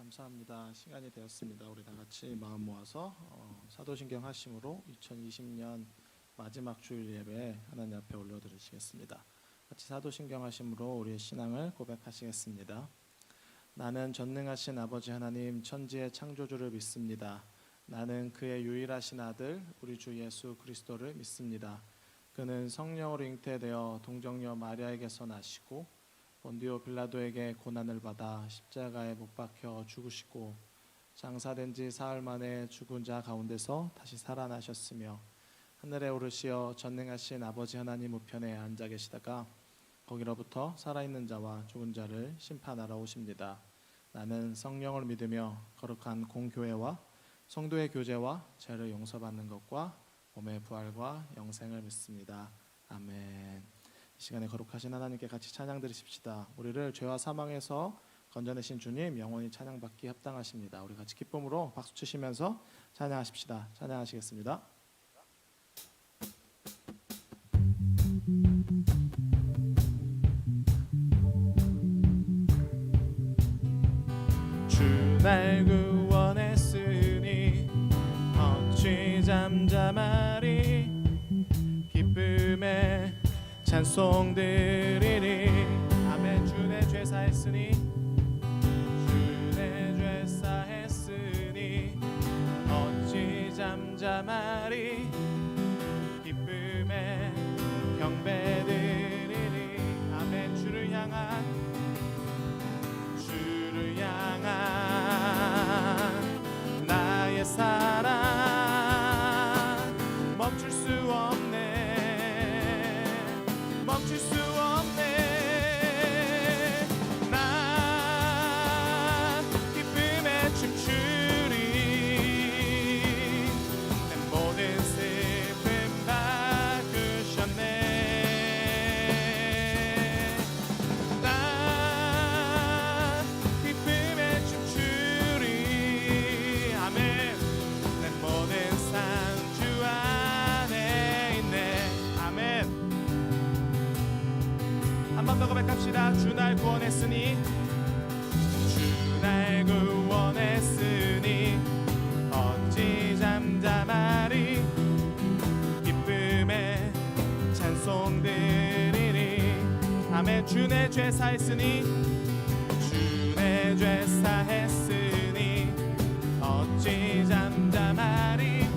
감사합니다. 시간이 되었습니다. 우리 다 같이 마음 모아서 사도신경 하심으로 2020년 마지막 주일 예배 하나님 앞에 올려드리시겠습니다. 같이 사도신경 하심으로 우리의 신앙을 고백하시겠습니다. 나는 전능하신 아버지 하나님 천지의 창조주를 믿습니다. 나는 그의 유일하신 아들 우리 주 예수 그리스도를 믿습니다. 그는 성령으로 잉태되어 동정녀 마리아에게서 나시고 본디오 빌라도에게 고난을 받아 십자가에 못 박혀 죽으시고 장사된 지 사흘 만에 죽은 자 가운데서 다시 살아나셨으며 하늘에 오르시어 전능하신 아버지 하나님 우편에 앉아 계시다가 거기로부터 살아있는 자와 죽은 자를 심판하러 오십니다. 나는 성령을 믿으며 거룩한 공교회와 성도의 교제와 죄를 용서받는 것과 몸의 부활과 영생을 믿습니다. 아멘. 이 시간에 거룩하신 하나님께 같이 찬양 드리십시다. 우리를 죄와 사망에서 건져내신 주님 영원히 찬양받기 합당하십니다. 우리 같이 기쁨으로 박수 치시면서 찬양하십시다. 찬양하시겠습니다. 주 날 구원했으니 어찌 잠잠하리. 기쁨에 찬송 드리리. 아멘. 주 내 죄 사했으니 주 내 죄 사했으니 어찌 잠잠하리. 기쁨에 경배 드리리. 아멘. 주를 향한 나의 사랑 멈출 수 없네. 멈출 수 없네. 난 기쁨에 춤추리. 내 모든 슬픔 바꾸셨네. 난 기쁨에 춤추리. 아멘. 내 모든 삶 주 안에 있네. 아멘. 한 번 더 고백합시다. 주 날 구원했으니 주 날 구원했으니 어찌 잠잠하리. 기쁨에 찬송 드리리. 아멘. 주 내 죄 사했으니 주 내 죄 사했으니 어찌 잠잠하리.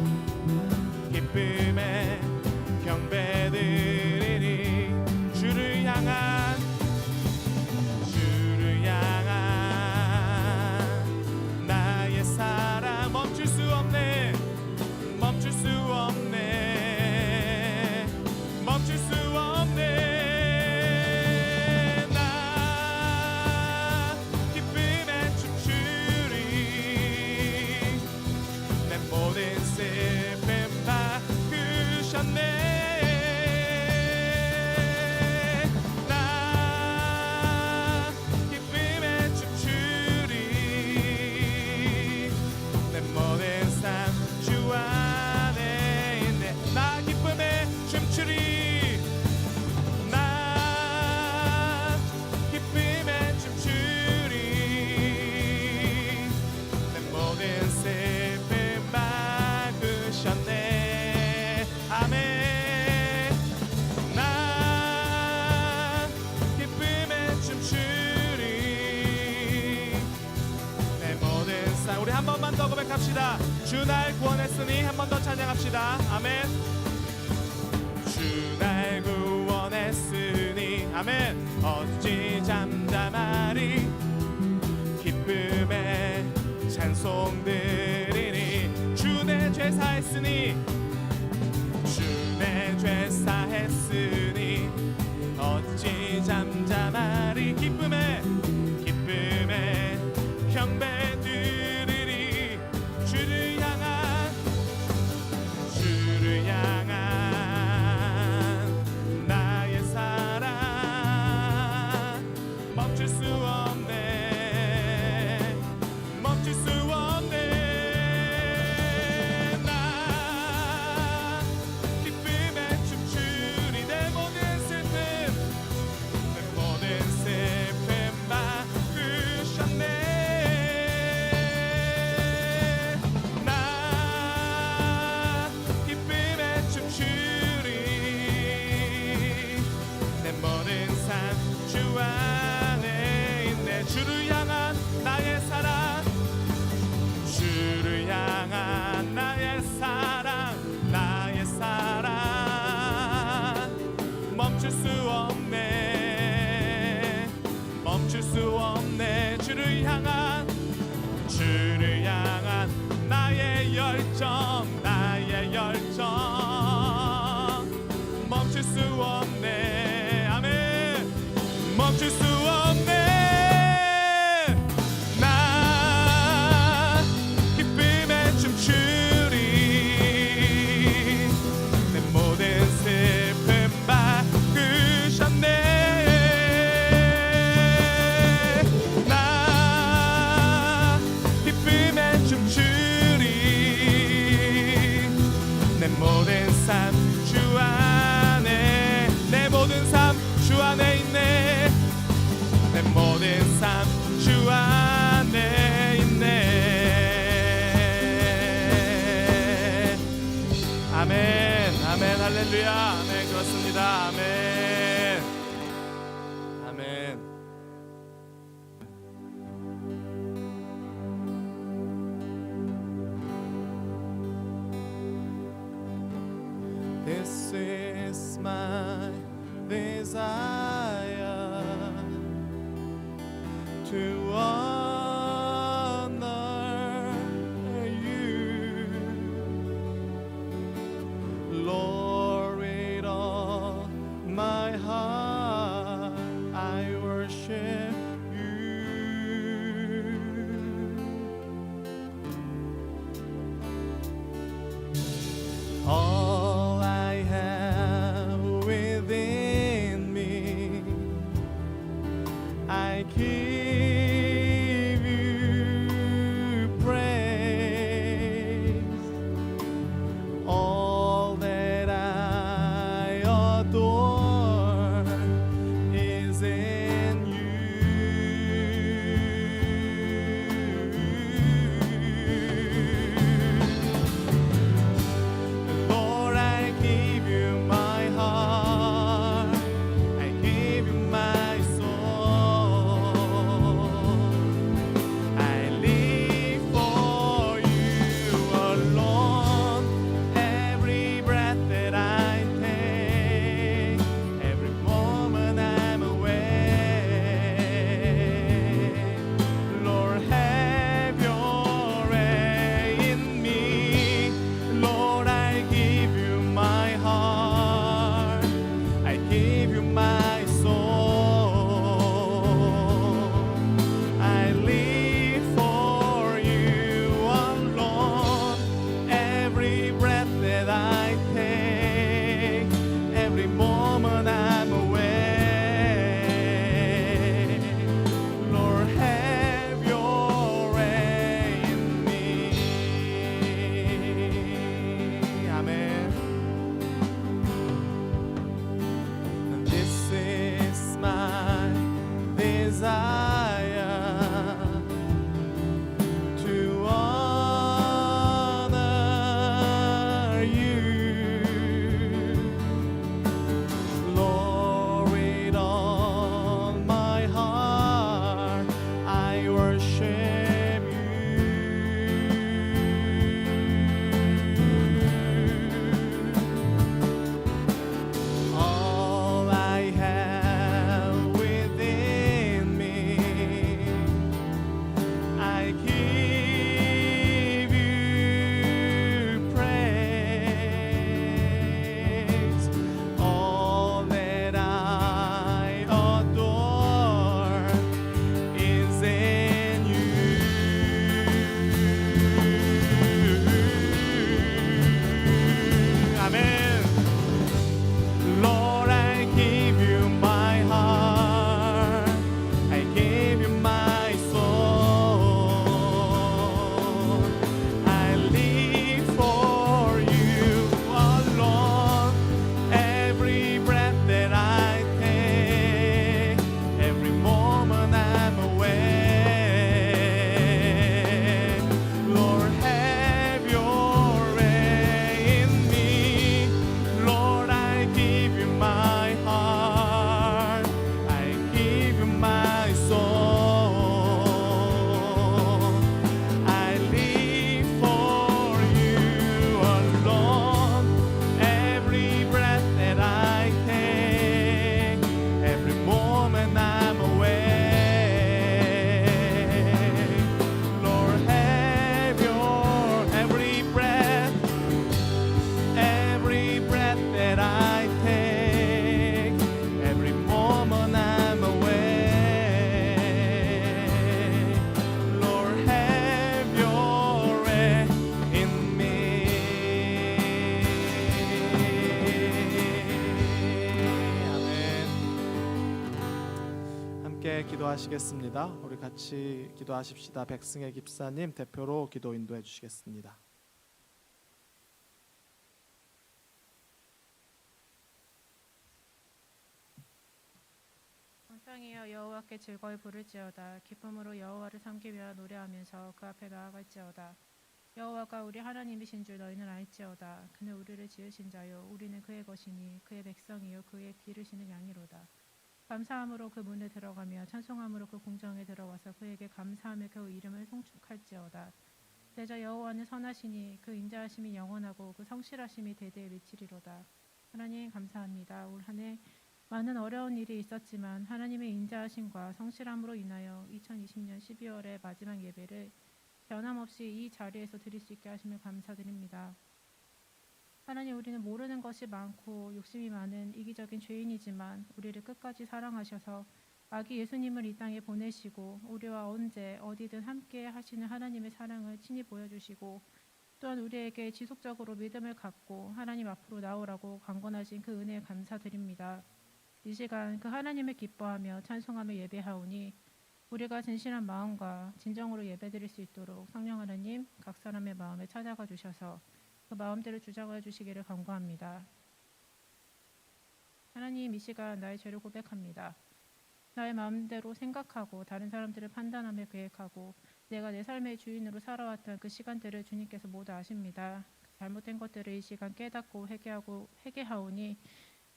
기쁨에 경배 드리리. 주를 향한 나의 사랑 멈출 수 없네. 멈출 수 없네. 멈출 수 없네. 나 기쁨에 춤추리. 내 모든 슬픔 바꾸셨네. 우리 한 번만 더 고백합시다. 주 날 구원했으니 한 번 더 찬양합시다. 아멘. 주 날 구원했으니 아멘. 어찌 잠잠하리. 기쁨에 찬송 드리리. 주 내 죄 사했으니 주 내 죄 사했으니 어찌 잠잠하리. 기쁨에 경배 드리리. 주를 향한 나의 사랑 멈출 수 없네. 멈출 수 없네. 나 기쁨에 춤추리. 내 모든 슬픔 바꾸셨네. 멈출 수 없네. 주를 향한 나의 열정, 나의 열정 멈출 수 없네. 아멘. 멈출 수 없네. 나 기쁨에 춤추리. 내 모든 슬픔 바꾸셨네. 나 기쁨에 춤추리. 내 모든 삶 주 안에, 내 모든 삶 주 안에 있네. 내 모든 삶 주 안에 있네. 아멘, 아멘, 할렐루야. 아멘. 그렇습니다. 아멘, 아멘. This is my desire to honor you, Lord, with all my heart I worship you. All I have within me, I give you praise. All that I adore is in you. Lord, I give you my heart, I give you my soul. 기도하시겠습니다. 우리 같이 기도하십시다. 백승혜 집사님 대표로 기도 인도해 주시겠습니다. 땅이여 여호와께 즐거이 부를지어다. 기쁨으로 여호와를 섬기며 노래하면서 그 앞에 나아갈지어다. 여호와가 우리 하나님이신 줄 너희는 알지어다. 그는 우리를 지으신 자요 우리는 그의 것이니 그의 백성이요 그의 기르시는 양이로다. 감사함으로 그 문에 들어가며 찬송함으로 그 공장에 들어와서 그에게 감사하며 그 이름을 송축할지어다. 대저 여호와는 선하시니 그 인자하심이 영원하고 그 성실하심이 대대에 미치리로다. 하나님 감사합니다. 올 한 해 많은 어려운 일이 있었지만 하나님의 인자하심과 성실함으로 인하여 2020년 12월의 마지막 예배를 변함없이 이 자리에서 드릴 수 있게 하심을 감사드립니다. 하나님, 우리는 모르는 것이 많고 욕심이 많은 이기적인 죄인이지만 우리를 끝까지 사랑하셔서 아기 예수님을 이 땅에 보내시고 우리와 언제 어디든 함께 하시는 하나님의 사랑을 친히 보여주시고 또한 우리에게 지속적으로 믿음을 갖고 하나님 앞으로 나오라고 강권하신 그 은혜에 감사드립니다. 이 시간 그 하나님을 기뻐하며 찬송하며 예배하오니 우리가 진실한 마음과 진정으로 예배드릴 수 있도록 성령 하나님 각 사람의 마음에 찾아가 주셔서 그 마음대로 주장하여 주시기를 간구합니다. 하나님, 이 시간 나의 죄를 고백합니다. 나의 마음대로 생각하고 다른 사람들을 판단하며 계획하고 내가 내 삶의 주인으로 살아왔던 그 시간들을 주님께서 모두 아십니다. 잘못된 것들을 이 시간 깨닫고 회개하오니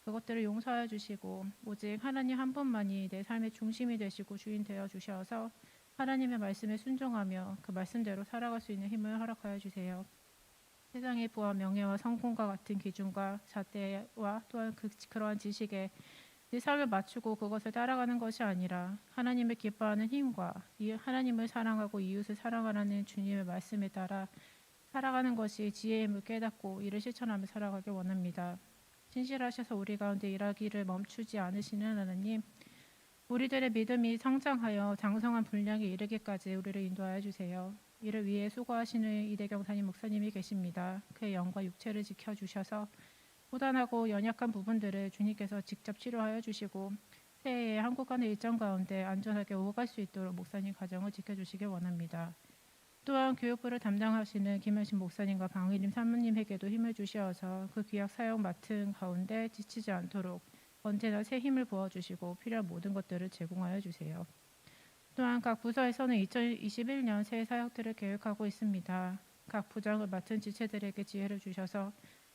그것들을 용서하여 주시고 오직 하나님 한 분만이 내 삶의 중심이 되시고 주인 되어 주셔서 하나님의 말씀에 순종하며 그 말씀대로 살아갈 수 있는 힘을 허락하여 주세요. 세상의 부와 명예와 성공과 같은 기준과 잣대와 또한 그러한 지식에 내 삶을 맞추고 그것을 따라가는 것이 아니라 하나님을 기뻐하는 힘과 하나님을 사랑하고 이웃을 사랑하라는 주님의 말씀에 따라 살아가는 것이 지혜임을 깨닫고 이를 실천하며 살아가길 원합니다. 신실하셔서 우리 가운데 일하기를 멈추지 않으시는 하나님, 우리들의 믿음이 성장하여 장성한 분량에 이르기까지 우리를 인도하여 주세요. 이를 위해 수고하시는 이대경 담임 목사님이 계십니다. 그의 영과 육체를 지켜주셔서 고단하고 연약한 부분들을 주님께서 직접 치료하여 주시고 새해에 한국 간의 일정 가운데 안전하게 오갈 수 있도록 목사님 가정을 지켜주시길 원합니다. 또한 교육부를 담당하시는 김현신 목사님과 방의림 사모님에게도 힘을 주시어서 그 귀학 사역 맡은 가운데 지치지 않도록 언제나 새 힘을 부어주시고 필요한 모든 것들을 제공하여 주세요. 또한 각 부서에서는 2021년 새해 사역들을 계획하고 있습니다. 각 부장을 맡은 지체들에게 지혜를 주셔서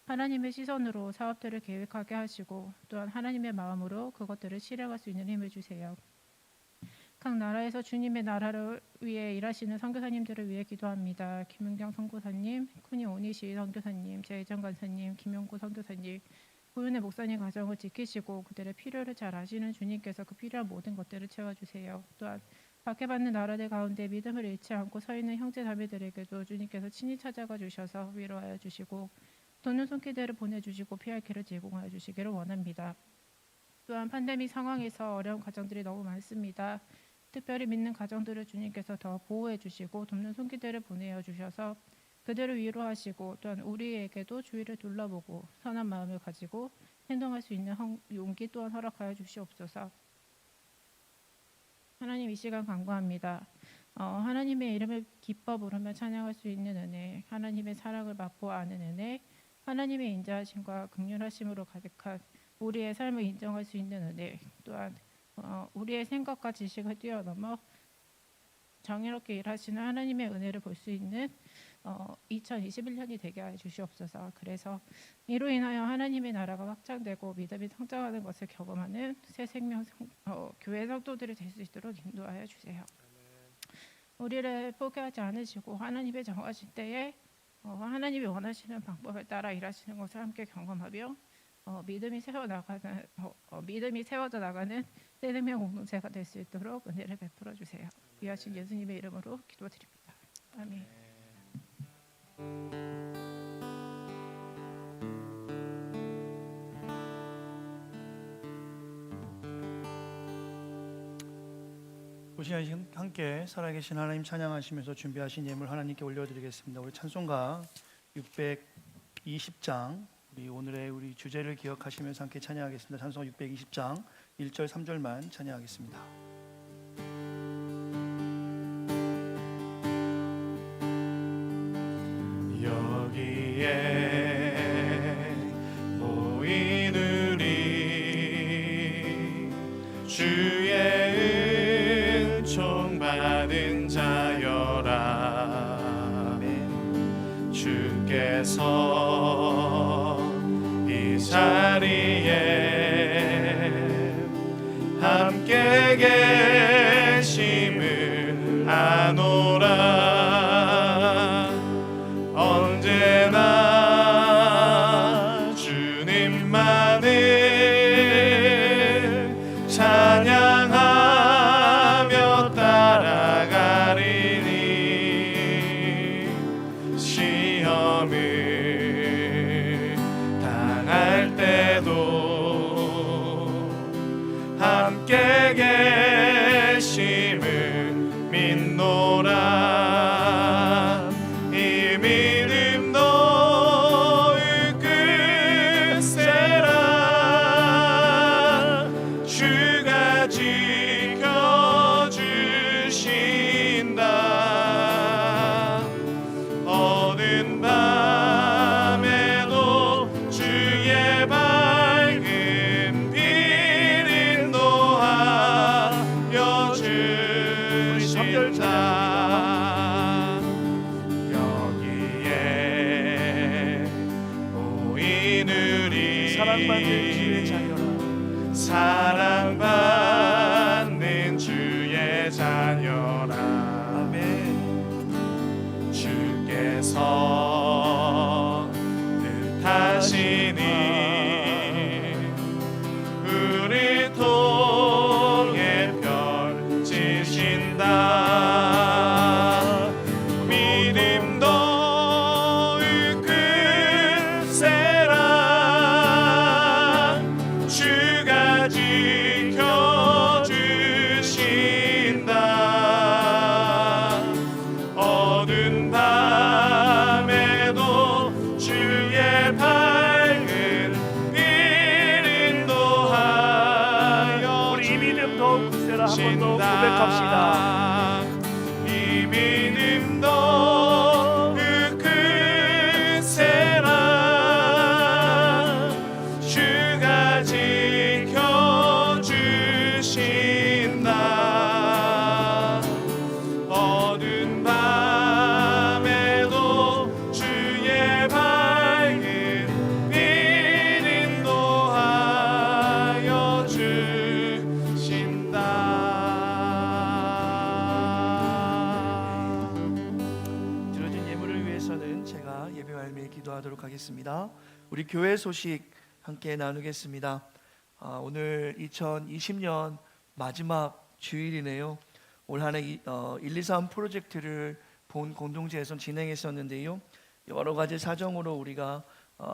하나님의 시선으로 사업들을 계획하게 하시고 또한 하나님의 마음으로 그것들을 실행할 수 있는 힘을 주세요. 각 나라에서 주님의 나라를 위해 일하시는 선교사님들을 위해 기도합니다. 김은경 선교사님, 쿠니 오니시 선교사님, 재정 간사님, 김용구 선교사님, 고윤의 목사님 가정을 지키시고 그들의 필요를 잘 아시는 주님께서 그 필요한 모든 것들을 채워주세요. 또한 박해받는 나라들 가운데 믿음을 잃지 않고 서 있는 형제 자매들에게도 주님께서 친히 찾아가 주셔서 위로하여 주시고 돕는 손길들을 보내주시고 피할 길을 제공하여 주시기를 원합니다. 또한 팬데믹 상황에서 어려운 가정들이 너무 많습니다. 특별히 믿는 가정들을 주님께서 더 보호해 주시고 돕는 손길들을 보내어 주셔서 그들을 위로하시고 또한 우리에게도 주위를 둘러보고 선한 마음을 가지고 행동할 수 있는 용기 또한 허락하여 주시옵소서. 하나님, 이 시간 간구합니다. 하나님의 이름을 기뻐 부르며 찬양할 수 있는 은혜, 하나님의 사랑을 맛보 아는 은혜, 하나님의 인자하심과 긍휼하심으로 가득한 우리의 삶을 인정할 수 있는 은혜, 또한 우리의 생각과 지식을 뛰어넘어 정의롭게 일하시는 하나님의 은혜를 볼 수 있는 2021년이 되게 해 주시옵소서. 그래서 이로 인하여 하나님의 나라가 확장되고 믿음이 성장하는 것을 경험하는 새 생명 교회 성도들이 될 수 있도록 인도하여 주세요. 우리를 포기하지 않으시고 하나님의 정하실 때에 하나님이 원하시는 방법을 따라 일하시는 것을 함께 경험하며 믿음이 세워져 나가는 새 생명 공동체가 될 수 있도록 은혜를 베풀어 주세요. 귀하신 예수님의 이름으로 기도드립니다. 아멘. 이 시간 함께 살아계신 하나님 찬양하시면서 준비하신 예물 하나님께 올려드리겠습니다. 우리 찬송가 620장 우리 주제를 기억하시면서 함께 찬양하겠습니다. 찬송가 620장 1절 3절만 찬양하겠습니다. 주께서 이 자리에 함께 계심을 아노라. 언제나 주님만을 찬양하며 따라가리니 시험을 당할 때도 함께 계심을 믿노라. 이 믿음도 이끌세라. 주가 지켜주신다. 어두운 밤에도 주의 밝은 빛 인도하여 주신다. 여기에 보이느니 사랑받는 주의 자녀라. 사랑받는 주의 자녀라. 아멘. 주께서 뜻하시니 우리 통해 펼치신다. 믿음도 이끌세라. 주가 지켜주신다. 어두운 밤에도 주의 밝은 빛 인도하여 우리 이 믿음 더욱 굳세라. 한 번 더 고백합시다. 이 믿음도 이끌세라. 주가 지켜주신다. 어두운 밤에도 주의 밝은 빛 인도하여 주신다. 드려진 예물을 위해서는 제가 예배 말미에 기도하도록 하겠습니다. 우리 교회 소식 함께 나누겠습니다. 오늘 2020년 마지막 주일이네요. 올 한해 123 프로젝트를 본 공동체에서 진행했었는데요. 여러 가지 사정으로 우리가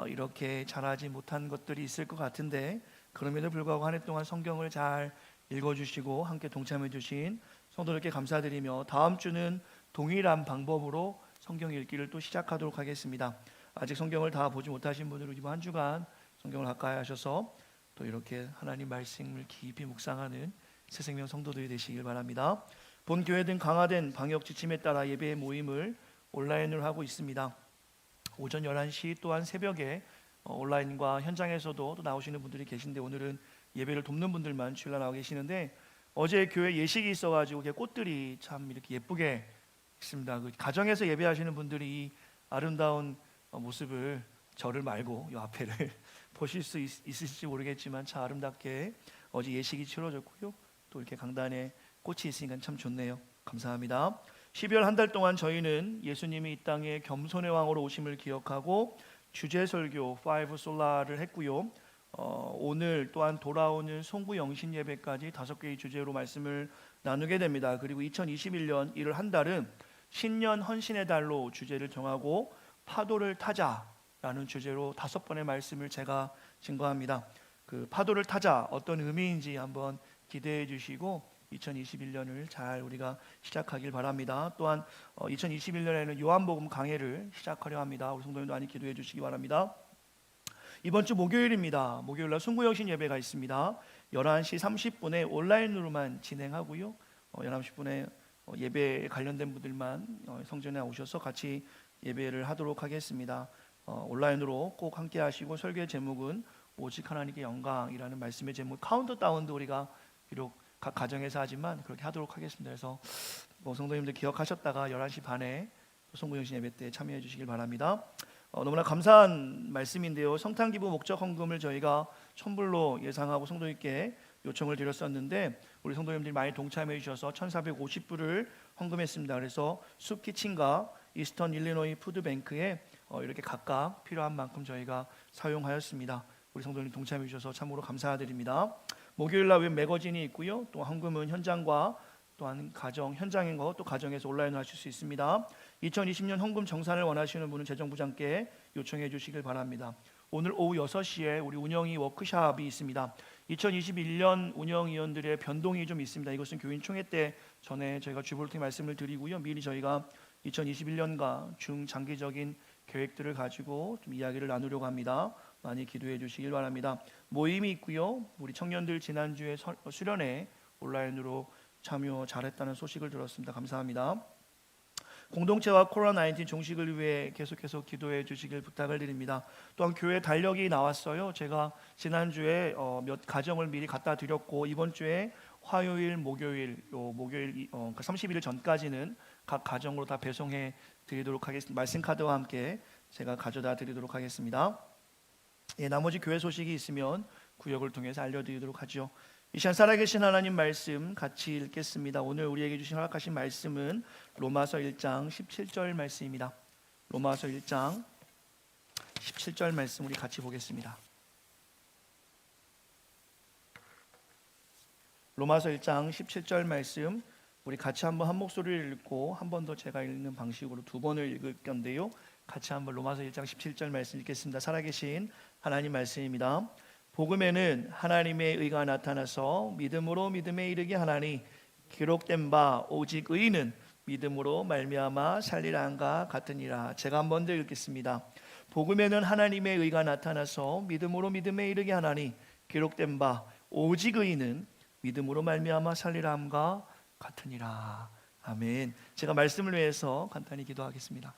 이렇게 잘하지 못한 것들이 있을 것 같은데, 그럼에도 불구하고 한 해 동안 성경을 잘 읽어주시고 함께 동참해 주신 성도들께 감사드리며, 다음 주는 동일한 방법으로 성경 읽기를 또 시작하도록 하겠습니다. 아직 성경을 다 보지 못하신 분들은 이번 한 주간 성경을 가까이 하셔서 또 이렇게 하나님 말씀을 깊이 묵상하는 새생명 성도들이 되시길 바랍니다. 본 교회 등 강화된 방역 지침에 따라 예배 모임을 온라인으로 하고 있습니다. 오전 11시 또한 새벽에 온라인과 현장에서도 또 나오시는 분들이 계신데, 오늘은 예배를 돕는 분들만 주일날 나와 계시는데, 어제 교회 예식이 있어가지고 꽃들이 참 이렇게 예쁘게 있습니다. 그 가정에서 예배하시는 분들이 이 아름다운 모습을, 저를 말고 이 앞에를 보실 수 있으실지 모르겠지만 참 아름답게 어제 예식이 치러졌고요. 또 이렇게 강단에 꽃이 있으니까 참 좋네요. 감사합니다. 12월 한 달 동안 저희는 예수님이 이 땅에 겸손의 왕으로 오심을 기억하고 주제 설교 5 솔라를 했고요. 오늘 또한 돌아오는 송구 영신 예배까지 5개의 주제로 말씀을 나누게 됩니다. 그리고 2021년 1월 한 달은 신년 헌신의 달로 주제를 정하고 파도를 타자라는 주제로 5번의 말씀을 제가 증거합니다. 그 파도를 타자 어떤 의미인지 한번 기대해 주시고 2021년을 잘 우리가 시작하길 바랍니다. 또한 2021년에는 요한복음 강해를 시작하려 합니다. 우리 성도님도 많이 기도해 주시기 바랍니다. 이번 주 목요일입니다. 목요일날 송구영신 예배가 있습니다. 11시 30분에 온라인으로만 진행하고요. 11시 10분에 예배에 관련된 분들만 성전에 오셔서 같이 예배를 하도록 하겠습니다. 온라인으로 꼭 함께 하시고, 설교의 제목은 오직 하나님께 영광이라는 말씀의 제목, 카운트다운도 우리가 비록 각 가정에서 하지만 그렇게 하도록 하겠습니다. 그래서 성도님들 기억하셨다가 11시 반에 송구영신 예배 때 참여해 주시길 바랍니다. 너무나 감사한 말씀인데요. 성탄 기부 목적 헌금을 저희가 천불로 예상하고 성도님께 요청을 드렸었는데 우리 성도님들이 많이 동참해 주셔서 1,450불을 헌금했습니다. 그래서 숲키친과 이스턴 일리노이 푸드뱅크에 이렇게 각각 필요한 만큼 저희가 사용하였습니다. 우리 성도님 동참해 주셔서 참으로 감사드립니다. 목요일 날 웹 매거진이 있고요. 또 헌금은 현장과 또한 가정 현장인 것 또 가정에서 온라인으로 하실 수 있습니다. 2020년 헌금 정산을 원하시는 분은 재정부장께 요청해 주시길 바랍니다. 오늘 오후 6시에 우리 운영위 워크숍이 있습니다. 2021년 운영위원들의 변동이 좀 있습니다. 이것은 교인 총회 때 전에 저희가 주보를 말씀을 드리고요. 미리 저희가 2021년과 중장기적인 계획들을 가지고 좀 이야기를 나누려고 합니다. 많이 기도해 주시길 바랍니다. 모임이 있고요. 우리 청년들 지난주에 수련회 온라인으로 참여 잘했다는 소식을 들었습니다. 감사합니다. 공동체와 코로나19 종식을 위해 계속해서 기도해 주시길 부탁을 드립니다. 또한 교회 달력이 나왔어요. 제가 지난주에 몇 가정을 미리 갖다 드렸고 이번 주에 화요일, 목요일 31일 전까지는 각 가정으로 다 배송해 드리도록 하겠습니다. 말씀 카드와 함께 제가 가져다 드리도록 하겠습니다. 나머지 교회 소식이 있으면 구역을 통해서 알려드리도록 하죠. 이 시간 살아계신 하나님 말씀 같이 읽겠습니다. 오늘 우리에게 주신 허락하신 말씀은 로마서 1장 17절 말씀입니다. 로마서 1장 17절 말씀 우리 같이 보겠습니다. 로마서 1장 17절 말씀 우리 같이 한번 한 목소리를 읽고 한 번 더 제가 읽는 방식으로 두 번을 읽을 건데요. 같이 한번 로마서 1장 17절 말씀 읽겠습니다. 살아계신 하나님 말씀입니다. 복음에는 하나님의 의가 나타나서 믿음으로 믿음에 이르게 하나니 기록된 바 오직 의인은 믿음으로 말미암아 살리라 함과 같으니라. 제가 한 번 더 읽겠습니다. 복음에는 하나님의 의가 나타나서 믿음으로 믿음에 이르게 하나니 기록된 바 오직 의인은 믿음으로 말미암아 살리라 함과 같으니라. 아멘. 제가 말씀을 위해서 간단히 기도하겠습니다.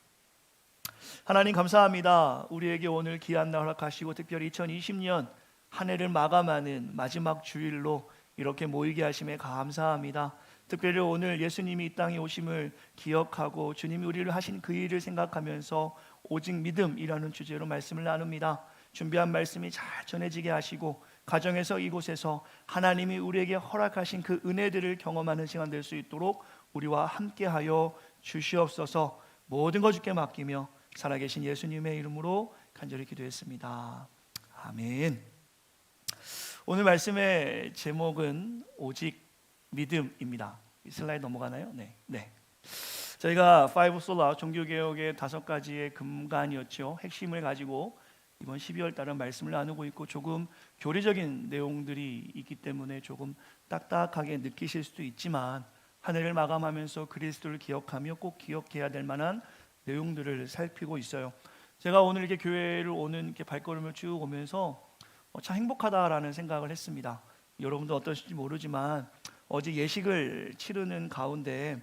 하나님 감사합니다. 우리에게 오늘 귀한 날 허락하시고 특별히 2020년 한 해를 마감하는 마지막 주일로 이렇게 모이게 하심에 감사합니다. 특별히 오늘 예수님이 이 땅에 오심을 기억하고 주님이 우리를 하신 그 일을 생각하면서 오직 믿음이라는 주제로 말씀을 나눕니다. 준비한 말씀이 잘 전해지게 하시고 가정에서 이곳에서 하나님이 우리에게 허락하신 그 은혜들을 경험하는 시간 될 수 있도록 우리와 함께하여 주시옵소서. 모든 것 주께 맡기며 살아계신 예수님의 이름으로 간절히 기도했습니다. 아멘. 오늘 말씀의 제목은 오직 믿음입니다. 슬라이드 넘어가나요? 네. 저희가 5 솔라 종교개혁의 5가지의 근간이었죠. 핵심을 가지고 이번 12월 달은 말씀을 나누고 있고 조금 교리적인 내용들이 있기 때문에 조금 딱딱하게 느끼실 수도 있지만 한 해를 마감하면서 그리스도를 기억하며 꼭 기억해야 될 만한 내용들을 살피고 있어요. 제가 오늘 이렇게 교회를 오는 이렇게 발걸음을 쭉 오면서 참 행복하다라는 생각을 했습니다. 여러분도 어떠신지 모르지만 어제 예식을 치르는 가운데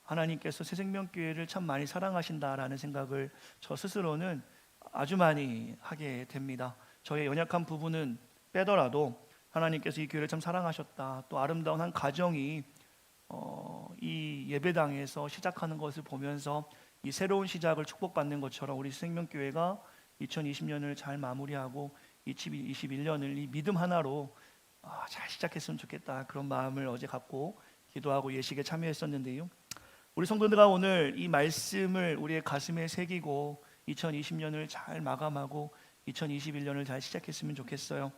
하나님께서 새생명교회를 참 많이 사랑하신다라는 생각을 저 스스로는 아주 많이 하게 됩니다. 저의 연약한 부분은 빼더라도 하나님께서 이 교회를 참 사랑하셨다. 또 아름다운 한 가정이 이 예배당에서 시작하는 것을 보면서 이 새로운 시작을 축복받는 것처럼 우리 생명교회가 2020년을 잘 마무리하고 2021년을 이 믿음 하나로 잘 시작했으면 좋겠다. 그런 마음을 어제 갖고 기도하고 예식에 참여했었는데요. 우리 성도들과 오늘 이 말씀을 우리의 가슴에 새기고 2020년을 잘 마감하고 2021년을 잘 시작했으면 좋겠어요.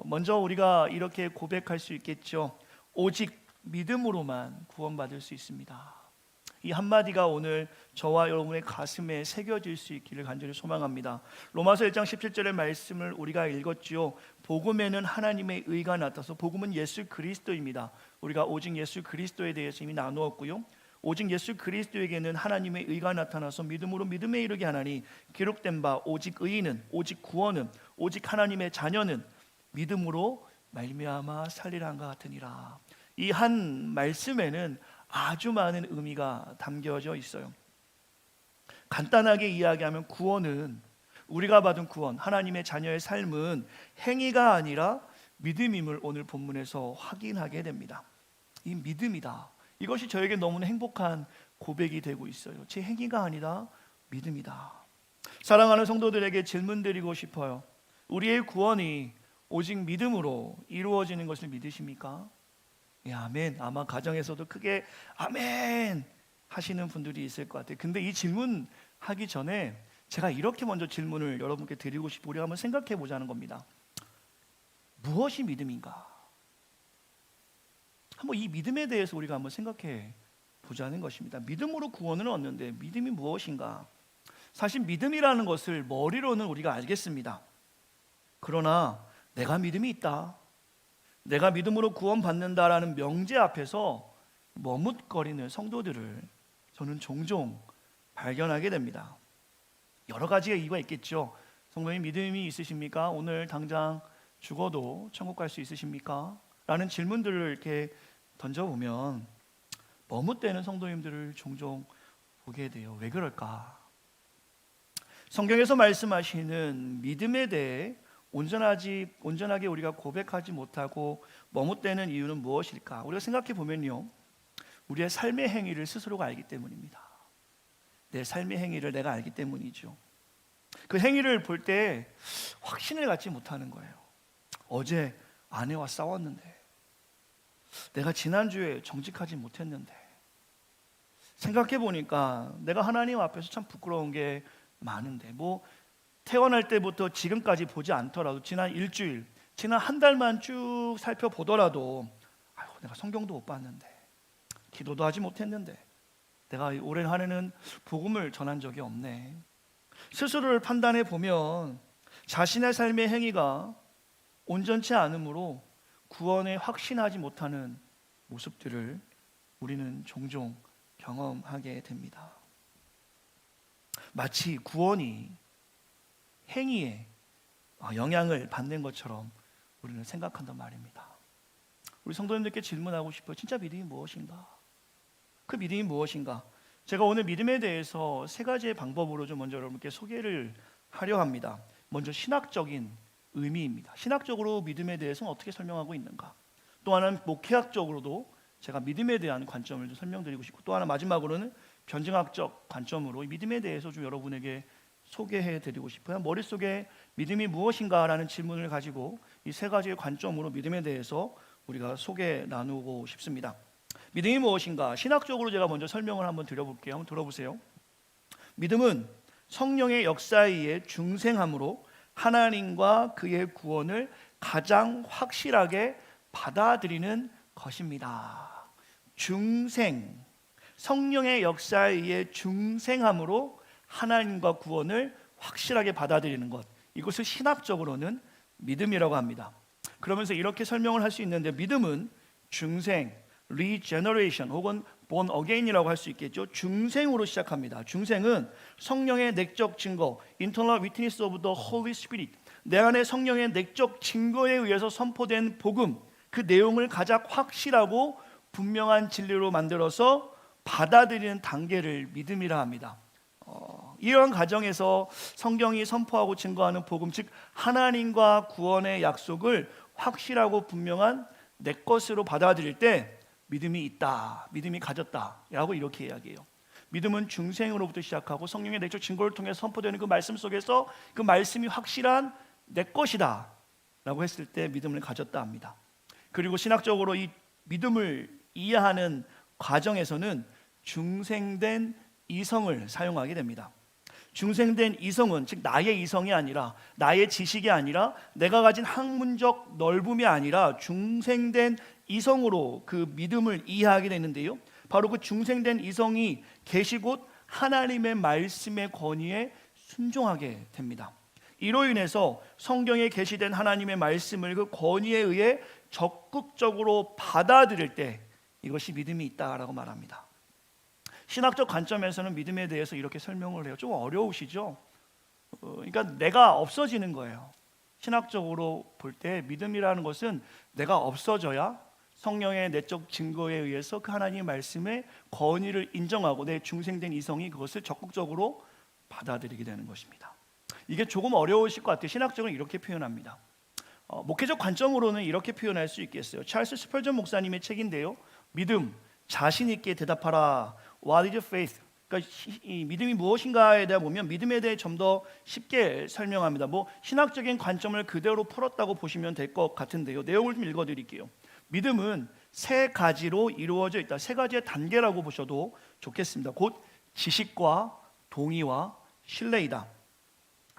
먼저 우리가 이렇게 고백할 수 있겠죠. 오직 믿음으로만 구원받을 수 있습니다. 이 한마디가 오늘 저와 여러분의 가슴에 새겨질 수 있기를 간절히 소망합니다. 로마서 1장 17절의 말씀을 우리가 읽었지요. 복음에는 하나님의 의가 나타서, 복음은 예수 그리스도입니다. 우리가 오직 예수 그리스도에 대해서 이미 나누었고요. 오직 예수 그리스도에게는 하나님의 의가 나타나서 믿음으로 믿음에 이르게 하나니 기록된 바 오직 의인은, 오직 구원은, 오직 하나님의 자녀는 믿음으로 말미암아 살리라 함과 같으니라. 이 한 말씀에는 아주 많은 의미가 담겨져 있어요. 간단하게 이야기하면 구원은, 우리가 받은 구원, 하나님의 자녀의 삶은 행위가 아니라 믿음임을 오늘 본문에서 확인하게 됩니다. 이 믿음이다. 이것이 저에게 너무나 행복한 고백이 되고 있어요. 제 행위가 아니라 믿음이다. 사랑하는 성도들에게 질문 드리고 싶어요. 우리의 구원이 오직 믿음으로 이루어지는 것을 믿으십니까? 예, 아멘. 아마 가정에서도 크게 아멘 하시는 분들이 있을 것 같아요. 근데 이 질문 하기 전에 제가 이렇게 먼저 질문을 여러분께 드리고 싶고 우리가 한번 생각해 보자는 겁니다. 무엇이 믿음인가? 한번 이 믿음에 대해서 우리가 한번 생각해 보자는 것입니다. 믿음으로 구원을 얻는데 믿음이 무엇인가? 사실 믿음이라는 것을 머리로는 우리가 알겠습니다. 그러나 내가 믿음이 있다, 내가 믿음으로 구원받는다라는 명제 앞에서 머뭇거리는 성도들을 저는 종종 발견하게 됩니다. 여러 가지의 이유가 있겠죠. 성도님 믿음이 있으십니까? 오늘 당장 죽어도 천국 갈 수 있으십니까? 라는 질문들을 이렇게 던져보면 머뭇대는 성도님들을 종종 보게 돼요. 왜 그럴까? 성경에서 말씀하시는 믿음에 대해 온전하게 우리가 고백하지 못하고 머뭇대는 이유는 무엇일까? 우리가 생각해 보면요, 우리의 삶의 행위를 스스로가 알기 때문입니다. 내 삶의 행위를 내가 알기 때문이죠. 그 행위를 볼 때 확신을 갖지 못하는 거예요. 어제 아내와 싸웠는데, 내가 지난주에 정직하지 못했는데, 생각해 보니까 내가 하나님 앞에서 참 부끄러운 게 많은데, 태어날 때부터 지금까지 보지 않더라도 지난 일주일, 지난 한 달만 쭉 살펴보더라도 내가 성경도 못 봤는데, 기도도 하지 못했는데, 내가 올해 한 해는 복음을 전한 적이 없네. 스스로를 판단해 보면 자신의 삶의 행위가 온전치 않으므로 구원에 확신하지 못하는 모습들을 우리는 종종 경험하게 됩니다. 마치 구원이 행위에 영향을 받는 것처럼 우리는 생각한단 말입니다. 우리 성도님들께 질문하고 싶어요. 진짜 믿음이 무엇인가? 그 믿음이 무엇인가? 제가 오늘 믿음에 대해서 세 가지의 방법으로 좀 먼저 여러분께 소개를 하려 합니다. 먼저 신학적인 의미입니다. 신학적으로 믿음에 대해서는 어떻게 설명하고 있는가? 또 하나는 목회학적으로도 제가 믿음에 대한 관점을 좀 설명드리고 싶고, 또 하나 마지막으로는 변증학적 관점으로 이 믿음에 대해서 좀 여러분에게 소개해드리고 싶어요. 머릿속에 믿음이 무엇인가라는 질문을 가지고 이 세 가지의 관점으로 믿음에 대해서 우리가 소개 나누고 싶습니다. 믿음이 무엇인가? 신학적으로 제가 먼저 설명을 한번 드려볼게요. 한번 들어보세요. 믿음은 성령의 역사에 의해 중생함으로 하나님과 그의 구원을 가장 확실하게 받아들이는 것입니다. 중생, 성령의 역사에 의해 중생함으로 하나님과 구원을 확실하게 받아들이는 것, 이것을 신학적으로는 믿음이라고 합니다. 그러면서 이렇게 설명을 할 수 있는데, 믿음은 중생, regeneration 혹은 born again이라고 할 수 있겠죠. 중생으로 시작합니다. 중생은 성령의 내적 증거, internal witness of the Holy Spirit, 내 안에 성령의 내적 증거에 의해서 선포된 복음, 그 내용을 가장 확실하고 분명한 진리로 만들어서 받아들이는 단계를 믿음이라 합니다. 이러한 과정에서 성경이 선포하고 증거하는 복음, 즉 하나님과 구원의 약속을 확실하고 분명한 내 것으로 받아들일 때 믿음이 있다, 믿음이 가졌다라고 이렇게 이야기해요. 믿음은 중생으로부터 시작하고 성령의 내적 증거를 통해 선포되는 그 말씀 속에서 그 말씀이 확실한 내 것이다 라고 했을 때 믿음을 가졌다 합니다. 그리고 신학적으로 이 믿음을 이해하는 과정에서는 중생된 이성을 사용하게 됩니다. 중생된 이성은 즉 나의 이성이 아니라, 나의 지식이 아니라, 내가 가진 학문적 넓음이 아니라 중생된 이성으로 그 믿음을 이해하게 되는데요, 바로 그 중생된 이성이 계시곧 하나님의 말씀의 권위에 순종하게 됩니다. 이로 인해서 성경에 계시된 하나님의 말씀을 그 권위에 의해 적극적으로 받아들일 때 이것이 믿음이 있다라고 말합니다. 신학적 관점에서는 믿음에 대해서 이렇게 설명을 해요. 좀 어려우시죠? 그러니까 내가 없어지는 거예요. 신학적으로 볼 때 믿음이라는 것은 내가 없어져야 성령의 내적 증거에 의해서 그 하나님의 말씀의 권위를 인정하고 내 중생된 이성이 그것을 적극적으로 받아들이게 되는 것입니다. 이게 조금 어려우실 것 같아요. 신학적으로 이렇게 표현합니다. 목회적 관점으로는 이렇게 표현할 수 있겠어요. 찰스 스펄전 목사님의 책인데요, 믿음, 자신 있게 대답하라. What is faith? 그러니까 이 믿음이 무엇인가에 대해 보면 믿음에 대해 좀 더 쉽게 설명합니다. 뭐 신학적인 관점을 그대로 풀었다고 보시면 될 것 같은데요. 내용을 좀 읽어드릴게요. 믿음은 세 가지로 이루어져 있다. 세 가지의 단계라고 보셔도 좋겠습니다. 곧 지식과 동의와 신뢰이다.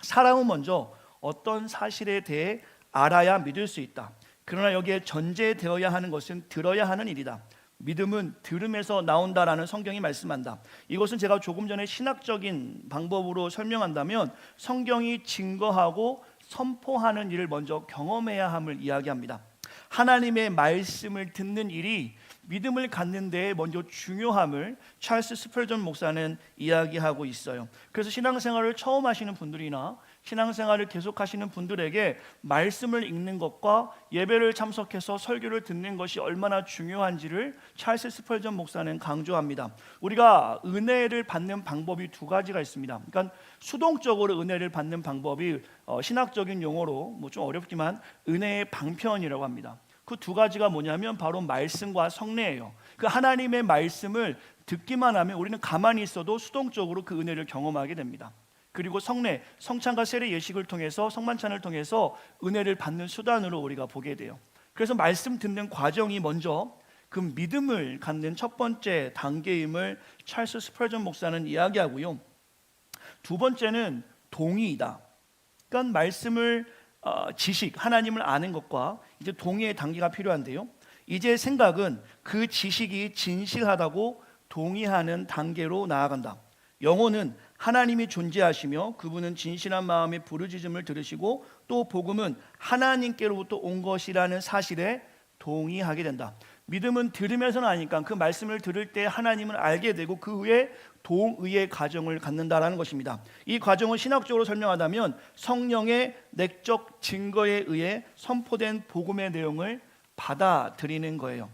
사람은 먼저 어떤 사실에 대해 알아야 믿을 수 있다. 그러나 여기에 전제되어야 하는 것은 들어야 하는 일이다. 믿음은 들음에서 나온다라는 성경이 말씀한다. 이것은 제가 조금 전에 신학적인 방법으로 설명한다면 성경이 증거하고 선포하는 일을 먼저 경험해야 함을 이야기합니다. 하나님의 말씀을 듣는 일이 믿음을 갖는 데에 먼저 중요함을 찰스 스펄전 목사는 이야기하고 있어요. 그래서 신앙생활을 처음 하시는 분들이나 신앙생활을 계속하시는 분들에게 말씀을 읽는 것과 예배를 참석해서 설교를 듣는 것이 얼마나 중요한지를 찰스 스펄전 목사는 강조합니다. 우리가 은혜를 받는 방법이 두 가지가 있습니다. 그러니까 수동적으로 은혜를 받는 방법이 신학적인 용어로 뭐 좀 어렵지만 은혜의 방편이라고 합니다. 그 두 가지가 뭐냐면 바로 말씀과 성례예요. 그 하나님의 말씀을 듣기만 하면 우리는 가만히 있어도 수동적으로 그 은혜를 경험하게 됩니다. 그리고 성례, 성찬과 세례 예식을 통해서 성만찬을 통해서 은혜를 받는 수단으로 우리가 보게 돼요. 그래서 말씀 듣는 과정이 먼저 그 믿음을 갖는 첫 번째 단계임을 찰스 스펄전 목사는 이야기하고요. 두 번째는 동의이다. 그러니까 말씀을 지식, 하나님을 아는 것과 이제 동의의 단계가 필요한데요. 이제 생각은 그 지식이 진실하다고 동의하는 단계로 나아간다. 영혼은 하나님이 존재하시며 그분은 진실한 마음의 부르짖음을 들으시고 또 복음은 하나님께로부터 온 것이라는 사실에 동의하게 된다. 믿음은 들으면서는 아니까 그 말씀을 들을 때 하나님을 알게 되고 그 후에 동의의 과정을 갖는다라는 것입니다. 이 과정을 신학적으로 설명하자면 성령의 내적 증거에 의해 선포된 복음의 내용을 받아들이는 거예요.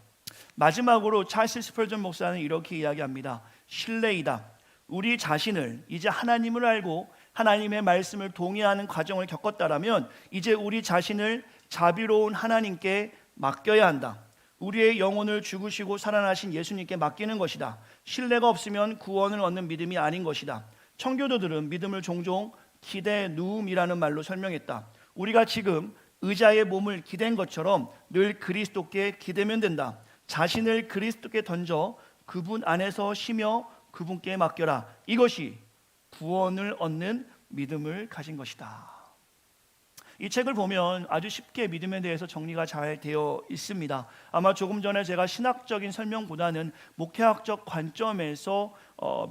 마지막으로 찰스 스펄전 목사는 이렇게 이야기합니다. 신뢰이다. 우리 자신을 이제 하나님을 알고 하나님의 말씀을 동의하는 과정을 겪었다라면 이제 우리 자신을 자비로운 하나님께 맡겨야 한다. 우리의 영혼을 죽으시고 살아나신 예수님께 맡기는 것이다. 신뢰가 없으면 구원을 얻는 믿음이 아닌 것이다. 청교도들은 믿음을 종종 기대 누움이라는 말로 설명했다. 우리가 지금 의자에 몸을 기댄 것처럼 늘 그리스도께 기대면 된다. 자신을 그리스도께 던져 그분 안에서 쉬며 그분께 맡겨라. 이것이 구원을 얻는 믿음을 가진 것이다. 이 책을 보면 아주 쉽게 믿음에 대해서 정리가 잘 되어 있습니다. 아마 조금 전에 제가 신학적인 설명보다는 목회학적 관점에서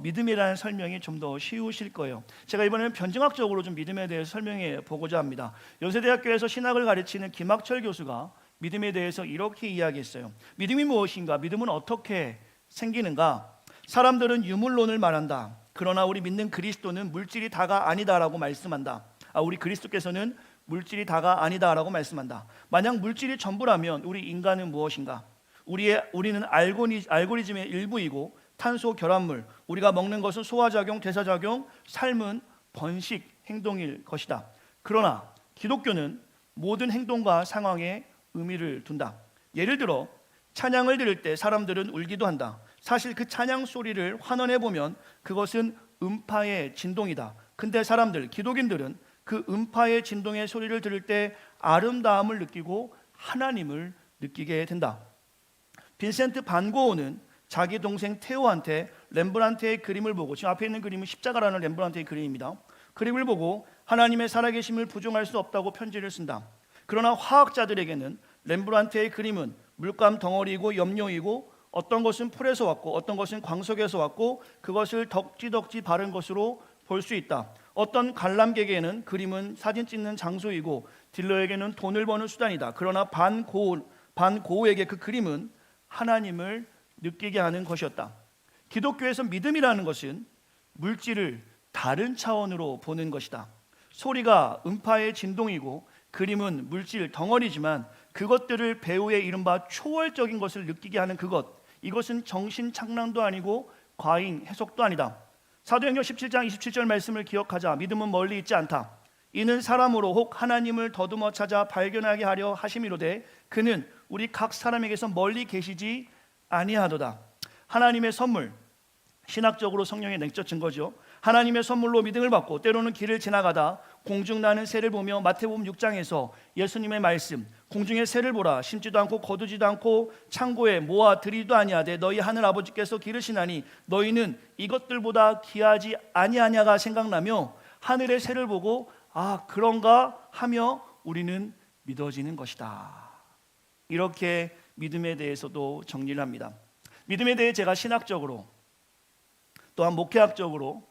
믿음이라는 설명이 좀 더 쉬우실 거예요. 제가 이번에는 변증학적으로 좀 믿음에 대해서 설명해 보고자 합니다. 연세대학교에서 신학을 가르치는 김학철 교수가 믿음에 대해서 이렇게 이야기했어요. 믿음이 무엇인가? 믿음은 어떻게 생기는가? 사람들은 유물론을 말한다. 그러나 우리 믿는 그리스도는 물질이 다가 아니다라고 말씀한다. 우리 그리스도께서는 물질이 다가 아니다라고 말씀한다. 만약 물질이 전부라면 우리 인간은 무엇인가? 우리는 알고리즘의 일부이고 탄소 결합물, 우리가 먹는 것은 소화작용, 대사작용, 삶은 번식 행동일 것이다. 그러나 기독교는 모든 행동과 상황에 의미를 둔다. 예를 들어 찬양을 들을 때 사람들은 울기도 한다. 사실 그 찬양 소리를 환원해 보면 그것은 음파의 진동이다. 근데 기독인들은 그 음파의 진동의 소리를 들을 때 아름다움을 느끼고 하나님을 느끼게 된다. 빈센트 반 고흐는 자기 동생 테오한테 렘브란트의 그림을 보고, 지금 앞에 있는 그림은 십자가라는 렘브란트의 그림입니다. 그림을 보고 하나님의 살아계심을 부정할 수 없다고 편지를 쓴다. 그러나 화학자들에게는 렘브란트의 그림은 물감 덩어리이고 염료이고 어떤 것은 풀에서 왔고 어떤 것은 광석에서 왔고 그것을 덕지덕지 바른 것으로 볼 수 있다. 어떤 관람객에게는 그림은 사진 찍는 장소이고 딜러에게는 돈을 버는 수단이다. 그러나 반 고흐에게 그 그림은 하나님을 느끼게 하는 것이었다. 기독교에서 믿음이라는 것은 물질을 다른 차원으로 보는 것이다. 소리가 음파의 진동이고 그림은 물질 덩어리지만 그것들을 배우의 이른바 초월적인 것을 느끼게 하는 이것은 정신착란도 아니고 과잉 해석도 아니다. 사도행전 17장 27절 말씀을 기억하자. 믿음은 멀리 있지 않다. 이는 사람으로 혹 하나님을 더듬어 찾아 발견하게 하려 하심이로되 그는 우리 각 사람에게서 멀리 계시지 아니하도다. 하나님의 선물, 신학적으로 성령의 내적 증거죠. 하나님의 선물로 믿음을 받고 때로는 길을 지나가다 공중 나는 새를 보며 마태복음 6장에서 예수님의 말씀, 공중의 새를 보라, 심지도 않고 거두지도 않고 창고에 모아 들이도 아니하되 너희 하늘 아버지께서 기르시나니 너희는 이것들보다 귀하지 아니하냐가 생각나며 하늘의 새를 보고 아 그런가 하며 우리는 믿어지는 것이다. 이렇게 믿음에 대해서도 정리를 합니다. 믿음에 대해 제가 신학적으로 또한 목회학적으로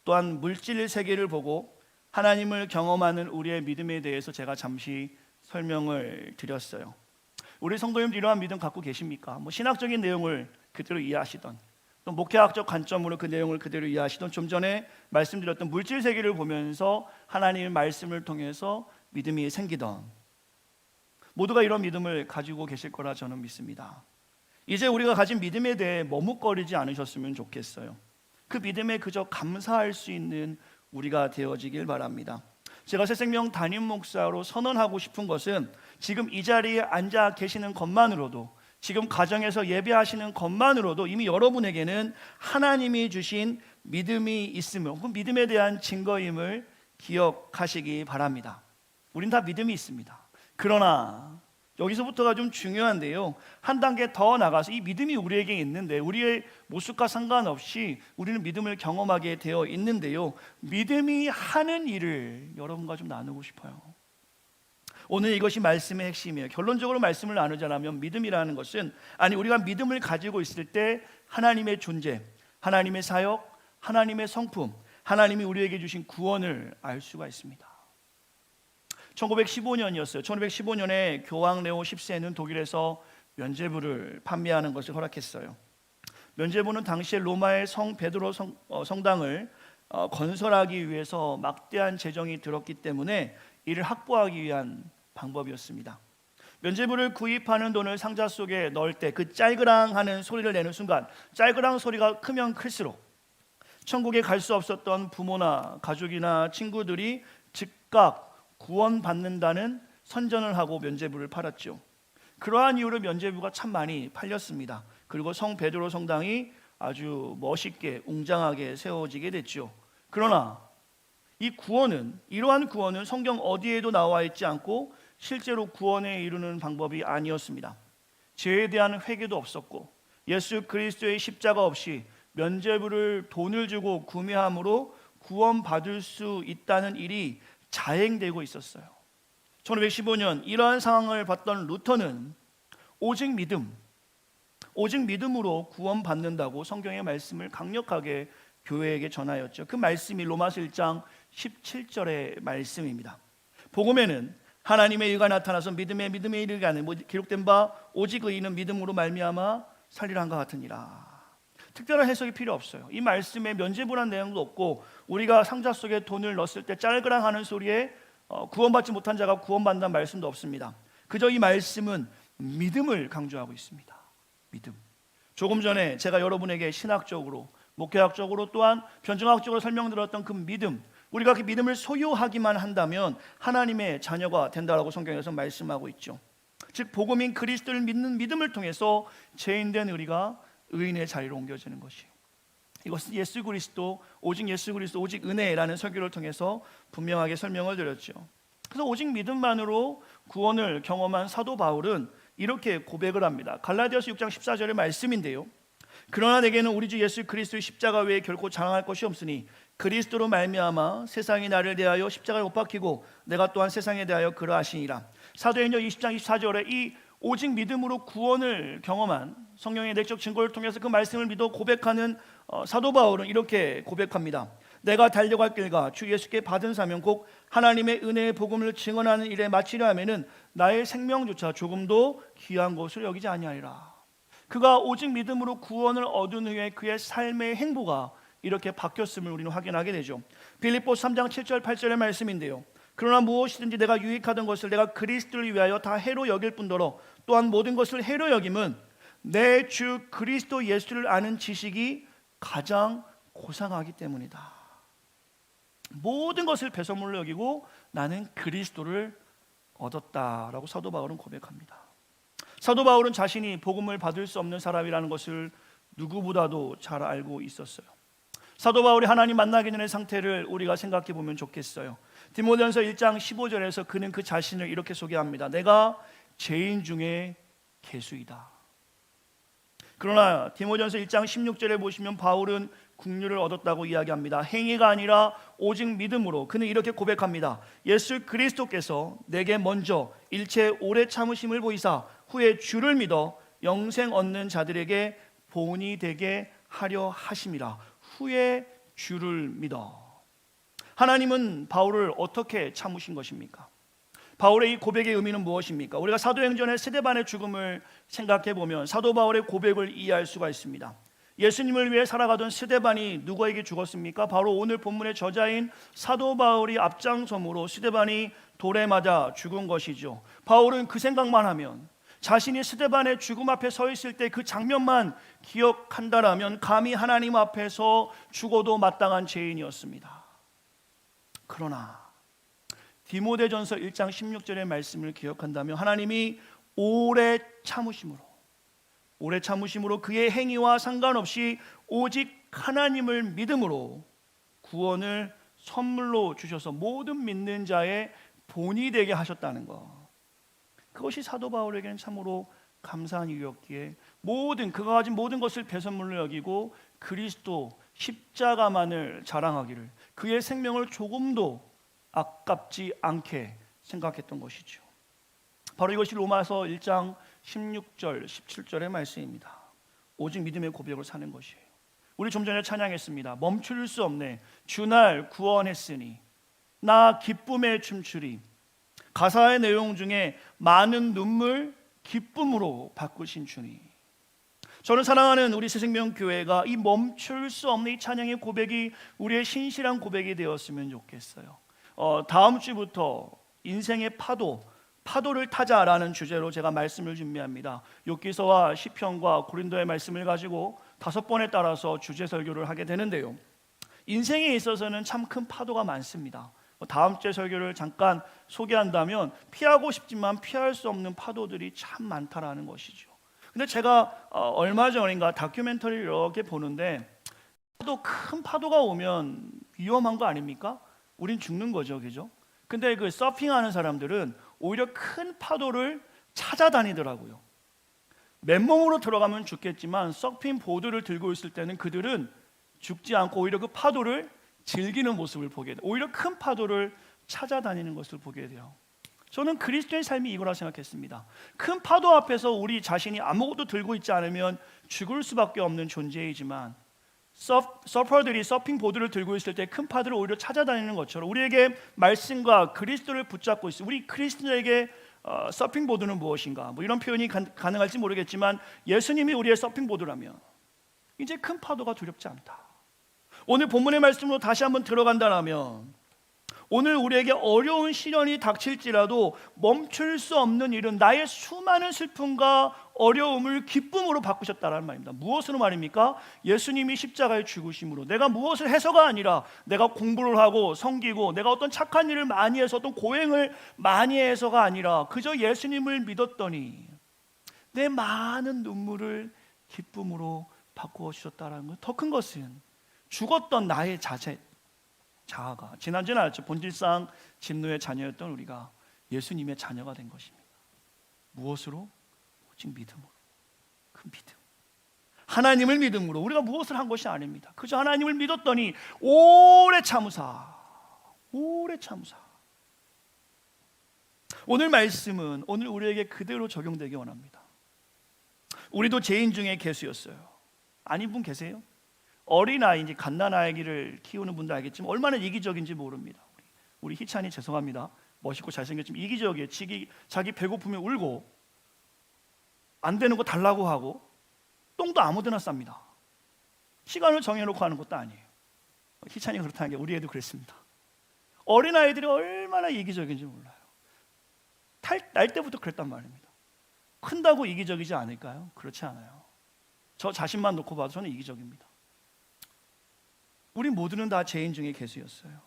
또한 물질 세계를 보고 하나님을 경험하는 우리의 믿음에 대해서 제가 잠시 설명을 드렸어요. 우리 성도님들 이러한 믿음 갖고 계십니까? 신학적인 내용을 그대로 이해하시던 또 목회학적 관점으로 그 내용을 그대로 이해하시던 좀 전에 말씀드렸던 물질 세계를 보면서 하나님의 말씀을 통해서 믿음이 생기던 모두가 이런 믿음을 가지고 계실 거라 저는 믿습니다. 이제 우리가 가진 믿음에 대해 머뭇거리지 않으셨으면 좋겠어요. 그 믿음에 그저 감사할 수 있는 우리가 되어지길 바랍니다. 제가 새생명 담임 목사로 선언하고 싶은 것은 지금 이 자리에 앉아 계시는 것만으로도 지금 가정에서 예배하시는 것만으로도 이미 여러분에게는 하나님이 주신 믿음이 있으며 그 믿음에 대한 증거임을 기억하시기 바랍니다. 우린 다 믿음이 있습니다. 그러나 여기서부터가 좀 중요한데요, 한 단계 더 나가서 이 믿음이 우리에게 있는데 우리의 모습과 상관없이 우리는 믿음을 경험하게 되어 있는데요, 믿음이 하는 일을 여러분과 좀 나누고 싶어요. 오늘 이것이 말씀의 핵심이에요. 결론적으로 말씀을 나누자면 믿음이라는 것은 우리가 믿음을 가지고 있을 때 하나님의 존재, 하나님의 사역, 하나님의 성품, 하나님이 우리에게 주신 구원을 알 수가 있습니다. 1915년이었어요. 1915년에 교황 레오 10세는 독일에서 면죄부를 판매하는 것을 허락했어요. 면죄부는 당시에 로마의 성 베드로 성당을 건설하기 위해서 막대한 재정이 들었기 때문에 이를 확보하기 위한 방법이었습니다. 면죄부를 구입하는 돈을 상자 속에 넣을 때 그 짤그랑 하는 소리를 내는 순간 짤그랑 소리가 크면 클수록 천국에 갈 수 없었던 부모나 가족이나 친구들이 즉각 구원받는다는 선전을 하고 면죄부를 팔았죠. 그러한 이유로 면죄부가 참 많이 팔렸습니다. 그리고 성 베드로 성당이 아주 멋있게 웅장하게 세워지게 됐죠. 그러나 이러한 구원은 성경 어디에도 나와 있지 않고 실제로 구원에 이르는 방법이 아니었습니다. 죄에 대한 회개도 없었고 예수 그리스도의 십자가 없이 면죄부를 돈을 주고 구매함으로 구원받을 수 있다는 일이 자행되고 있었어요. 1915년 이러한 상황을 봤던 루터는 오직 믿음으로 구원받는다고 성경의 말씀을 강력하게 교회에게 전하였죠. 그 말씀이 로마서 1장 17절의 말씀입니다. 복음에는 하나님의 의가 나타나서 믿음에 이르게 하는 기록된 바 오직 의인은 믿음으로 말미암아 살리라 한것 같으니라. 특별한 해석이 필요 없어요. 이 말씀에 면죄부란 내용도 없고 우리가 상자 속에 돈을 넣었을 때 짤그랑 하는 소리에 구원받지 못한 자가 구원받는다는 말씀도 없습니다. 그저 이 말씀은 믿음을 강조하고 있습니다. 믿음. 조금 전에 제가 여러분에게 신학적으로 목회학적으로 또한 변증학적으로 설명드렸던 그 믿음, 우리가 그 믿음을 소유하기만 한다면 하나님의 자녀가 된다라고 성경에서 말씀하고 있죠. 즉 복음인 그리스도를 믿는 믿음을 통해서 죄인된 우리가 의인의 자리로 옮겨지는 것이에요. 이것은 오직 예수 그리스도, 오직 은혜라는 설교를 통해서 분명하게 설명을 드렸죠. 그래서 오직 믿음만으로 구원을 경험한 사도 바울은 이렇게 고백을 합니다. 갈라디아서 6장 14절의 말씀인데요, 그러나 내게는 우리 주 예수 그리스도의 십자가 외에 결코 자랑할 것이 없으니 그리스도로 말미암아 세상이 나를 대하여 십자가에 못 박히고 내가 또한 세상에 대하여 그러하시니라. 사도행전 20장 24절에 이 오직 믿음으로 구원을 경험한 성령의 내적 증거를 통해서 그 말씀을 믿어 고백하는 사도 바울은 이렇게 고백합니다. 내가 달려갈 길과 주 예수께 받은 사명 곧 하나님의 은혜의 복음을 증언하는 일에 마치려 하면은 나의 생명조차 조금도 귀한 것을 여기지 아니하리라. 그가 오직 믿음으로 구원을 얻은 후에 그의 삶의 행보가 이렇게 바뀌었음을 우리는 확인하게 되죠. 빌립보서 3장 7절 8절의 말씀인데요, 그러나 무엇이든지 내가 유익하던 것을 내가 그리스도를 위하여 다 해로 여길 뿐더러 또한 모든 것을 해로 여김은 내 주 그리스도 예수를 아는 지식이 가장 고상하기 때문이다. 모든 것을 배설물로 여기고 나는 그리스도를 얻었다라고 사도 바울은 고백합니다. 사도 바울은 자신이 복음을 받을 수 없는 사람이라는 것을 누구보다도 잘 알고 있었어요. 사도 바울이 하나님 만나기 전의 상태를 우리가 생각해 보면 좋겠어요. 디모데전서 1장 15절에서 그는 그 자신을 이렇게 소개합니다. 내가 죄인 중에 괴수이다. 그러나 디모데전서 1장 16절에 보시면 바울은 국류를 얻었다고 이야기합니다. 행위가 아니라 오직 믿음으로 그는 이렇게 고백합니다. 예수 그리스도께서 내게 먼저 일체 오래 참으심을 보이사 후에 주를 믿어 영생 얻는 자들에게 본이 되게 하려 하심이라. 후에 주를 믿어. 하나님은 바울을 어떻게 참으신 것입니까? 바울의 이 고백의 의미는 무엇입니까? 우리가 사도행전의 스데반의 죽음을 생각해 보면 사도 바울의 고백을 이해할 수가 있습니다. 예수님을 위해 살아가던 스데반이 누구에게 죽었습니까? 바로 오늘 본문의 저자인 사도 바울이 앞장섬으로 스데반이 돌에 맞아 죽은 것이죠. 바울은 그 생각만 하면, 자신이 스데반의 죽음 앞에 서 있을 때 그 장면만 기억한다라면 감히 하나님 앞에서 죽어도 마땅한 죄인이었습니다. 그러나 디모데전서 1장 16절의 말씀을 기억한다면 하나님이 오래 참으심으로 그의 행위와 상관없이 오직 하나님을 믿음으로 구원을 선물로 주셔서 모든 믿는 자의 본이 되게 하셨다는 것, 그것이 사도 바울에게는 참으로 감사한 일이었기에 그가 가진 모든 것을 배선물로 여기고 그리스도 십자가만을 자랑하기를, 그의 생명을 조금도 아깝지 않게 생각했던 것이죠. 바로 이것이 로마서 1장 16절 17절의 말씀입니다. 오직 믿음의 고백을 사는 것이에요. 우리 좀 전에 찬양했습니다. 멈출 수 없네 주날 구원했으니 나 기쁨에 춤추리. 가사의 내용 중에 많은 눈물 기쁨으로 바꾸신 주님. 저는 사랑하는 우리 새생명교회가 이 멈출 수 없는 이 찬양의 고백이 우리의 신실한 고백이 되었으면 좋겠어요. 다음 주부터 인생의 파도를 타자라는 주제로 제가 말씀을 준비합니다. 욥기서와 시편과 고린도의 말씀을 가지고 5번에 따라서 주제 설교를 하게 되는데요, 인생에 있어서는 참 큰 파도가 많습니다. 다음 주에 설교를 잠깐 소개한다면 피하고 싶지만 피할 수 없는 파도들이 참 많다라는 것이죠. 근데 제가 얼마 전인가 다큐멘터리를 이렇게 보는데 큰 파도가 오면 위험한 거 아닙니까? 우린 죽는 거죠, 그죠? 근데 그 서핑하는 사람들은 오히려 큰 파도를 찾아다니더라고요. 맨몸으로 들어가면 죽겠지만 서핑 보드를 들고 있을 때는 그들은 죽지 않고 오히려 그 파도를 즐기는 모습을 보게 돼요. 오히려 큰 파도를 찾아다니는 것을 보게 돼요. 저는 그리스도의 삶이 이거라 생각했습니다. 큰 파도 앞에서 우리 자신이 아무것도 들고 있지 않으면 죽을 수밖에 없는 존재이지만 서퍼들이 서핑 보드를 들고 있을 때 큰 파도를 오히려 찾아다니는 것처럼 우리에게 말씀과 그리스도를 붙잡고 있어요. 우리 그리스도에게 서핑 보드는 무엇인가? 이런 표현이 가능할지 모르겠지만 예수님이 우리의 서핑 보드라면 이제 큰 파도가 두렵지 않다. 오늘 본문의 말씀으로 다시 한번 들어간다면 오늘 우리에게 어려운 시련이 닥칠지라도 멈출 수 없는 일은 나의 수많은 슬픔과 어려움을 기쁨으로 바꾸셨다는 말입니다. 무엇으로 말입니까? 예수님이 십자가에 죽으심으로 내가 무엇을 해서가 아니라 내가 공부를 하고 섬기고 내가 어떤 착한 일을 많이 해서 어떤 고행을 많이 해서가 아니라 그저 예수님을 믿었더니 내 많은 눈물을 기쁨으로 바꾸어 주셨다는 것. 더 큰 것은 죽었던 나의 자아가 지난주에 알았죠. 본질상 진노의 자녀였던 우리가 예수님의 자녀가 된 것입니다. 무엇으로? 오직 믿음으로. 그 믿음, 하나님을 믿음으로. 우리가 무엇을 한 것이 아닙니다. 그저 하나님을 믿었더니 오래 참으사. 오늘 말씀은 오늘 우리에게 그대로 적용되기 원합니다. 우리도 죄인 중에 괴수였어요. 아닌 분 계세요? 어린아이, 이제 갓난아기를 키우는 분들 알겠지만 얼마나 이기적인지 모릅니다. 우리 희찬이 죄송합니다. 멋있고 잘생겼지만 이기적이에요. 자기 배고프면 울고 안 되는 거 달라고 하고 똥도 아무데나 쌉니다. 시간을 정해놓고 하는 것도 아니에요. 희찬이가 그렇다는 게 우리 애도 그랬습니다. 어린아이들이 얼마나 이기적인지 몰라요. 날 때부터 그랬단 말입니다. 큰다고 이기적이지 않을까요? 그렇지 않아요. 저 자신만 놓고 봐도 저는 이기적입니다. 우리 모두는 다 죄인 중에 괴수였어요.